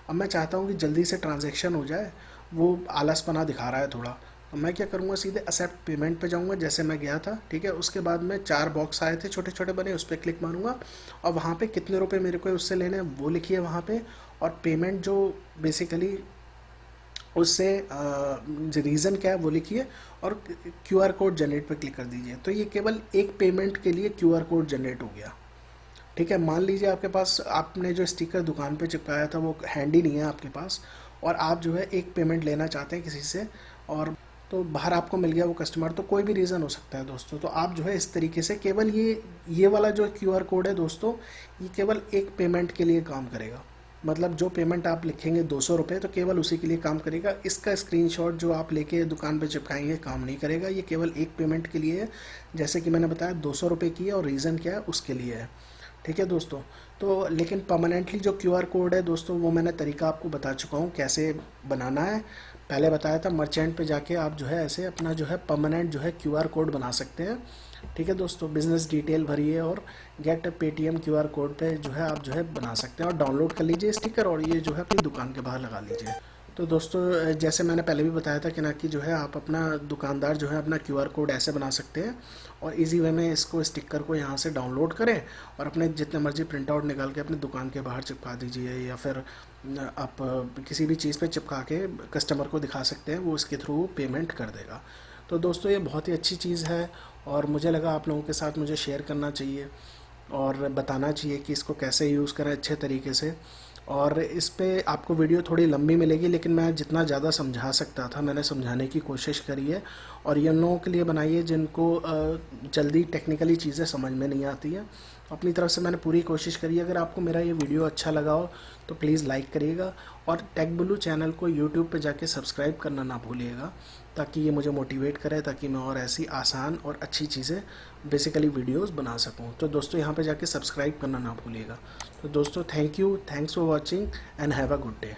अब मैं चाहता हूँ कि जल्दी से ट्रांजैक्शन हो जाए, वो आलसपना दिखा रहा है थोड़ा, तो मैं क्या करूँगा, सीधे एक्सेप्ट पेमेंट पे जाऊँगा जैसे मैं गया था, ठीक है। उसके बाद में 4 बॉक्स आए थे छोटे छोटे बने, उस पर क्लिक मारूंगा और वहाँ पे कितने रुपए मेरे को उससे लेने हैं वो लिखिए वहाँ पे, और पेमेंट जो बेसिकली उससे रीज़न क्या है वो लिखिए, और क्यूआर कोड जनरेट पे क्लिक कर दीजिए। तो ये केवल एक पेमेंट के लिए क्यूआर कोड जनरेट हो गया, ठीक है। मान लीजिए आपके पास, आपने जो स्टिकर दुकान पे चिपकाया था वो हैंडी नहीं है आपके पास, और आप जो है एक पेमेंट लेना चाहते हैं किसी से, और तो बाहर आपको मिल गया वो कस्टमर, तो कोई भी रीज़न हो सकता है दोस्तों। तो आप जो है इस तरीके से केवल ये वाला जो क्यूआर कोड है दोस्तों, ये केवल एक पेमेंट के लिए काम करेगा। मतलब जो पेमेंट आप लिखेंगे 200 रुपये, तो केवल उसी के लिए काम करेगा। इसका स्क्रीनशॉट जो आप लेके दुकान पे चिपकाएंगे काम नहीं करेगा, ये केवल एक पेमेंट के लिए है। जैसे कि मैंने बताया 200 रुपये की है, और रीज़न क्या है उसके लिए है, ठीक है दोस्तों। तो लेकिन परमानेंटली जो क्यूआर कोड है दोस्तों, वो मैंने तरीका आपको बता चुका हूँ कैसे बनाना है। पहले बताया था मर्चेंट पे जाके आप जो है ऐसे अपना जो है परमानेंट जो है क्यूआर कोड बना सकते हैं, ठीक है दोस्तों। बिज़नेस डिटेल भरिए और गेट पेटीएम क्यूआर कोड पे जो है आप जो है बना सकते हैं, और डाउनलोड कर लीजिए स्टिकर, और ये जो है अपनी दुकान के बाहर लगा लीजिए। तो दोस्तों जैसे मैंने पहले भी बताया था कि ना कि जो है आप अपना दुकानदार जो है अपना क्यूआर कोड ऐसे बना सकते हैं, और इजी वे में इसको स्टिकर को यहाँ से डाउनलोड करें और अपने जितने मर्जी प्रिंट आउट निकाल के अपनी दुकान के बाहर चिपका दीजिए, या फिर आप किसी भी चीज़ पे चिपका के कस्टमर को दिखा सकते हैं, वो इसके थ्रू पेमेंट कर देगा। तो दोस्तों ये बहुत ही अच्छी चीज़ है, और मुझे लगा आप लोगों के साथ मुझे शेयर करना चाहिए और बताना चाहिए कि इसको कैसे यूज़ करें अच्छे तरीके से। और इस पे आपको वीडियो थोड़ी लंबी मिलेगी, लेकिन मैं जितना ज़्यादा समझा सकता था मैंने समझाने की कोशिश करी है, और ये उन लोगों के लिए बनाई है जिनको जल्दी टेक्निकली चीज़ें समझ में नहीं आती हैं। अपनी तरफ से मैंने पूरी कोशिश करी है। अगर आपको मेरा ये वीडियो अच्छा लगा हो तो प्लीज़ लाइक करिएगा, और टेक ब्लू चैनल को यूट्यूब पे जाके सब्सक्राइब करना ना भूलिएगा, ताकि ये मुझे मोटिवेट करे, ताकि मैं और ऐसी आसान और अच्छी चीज़ें बेसिकली वीडियोस बना सकूं। तो दोस्तों यहाँ पे जाके सब्सक्राइब करना ना भूलिएगा। तो दोस्तों thank you, thanks for watching and have a good day.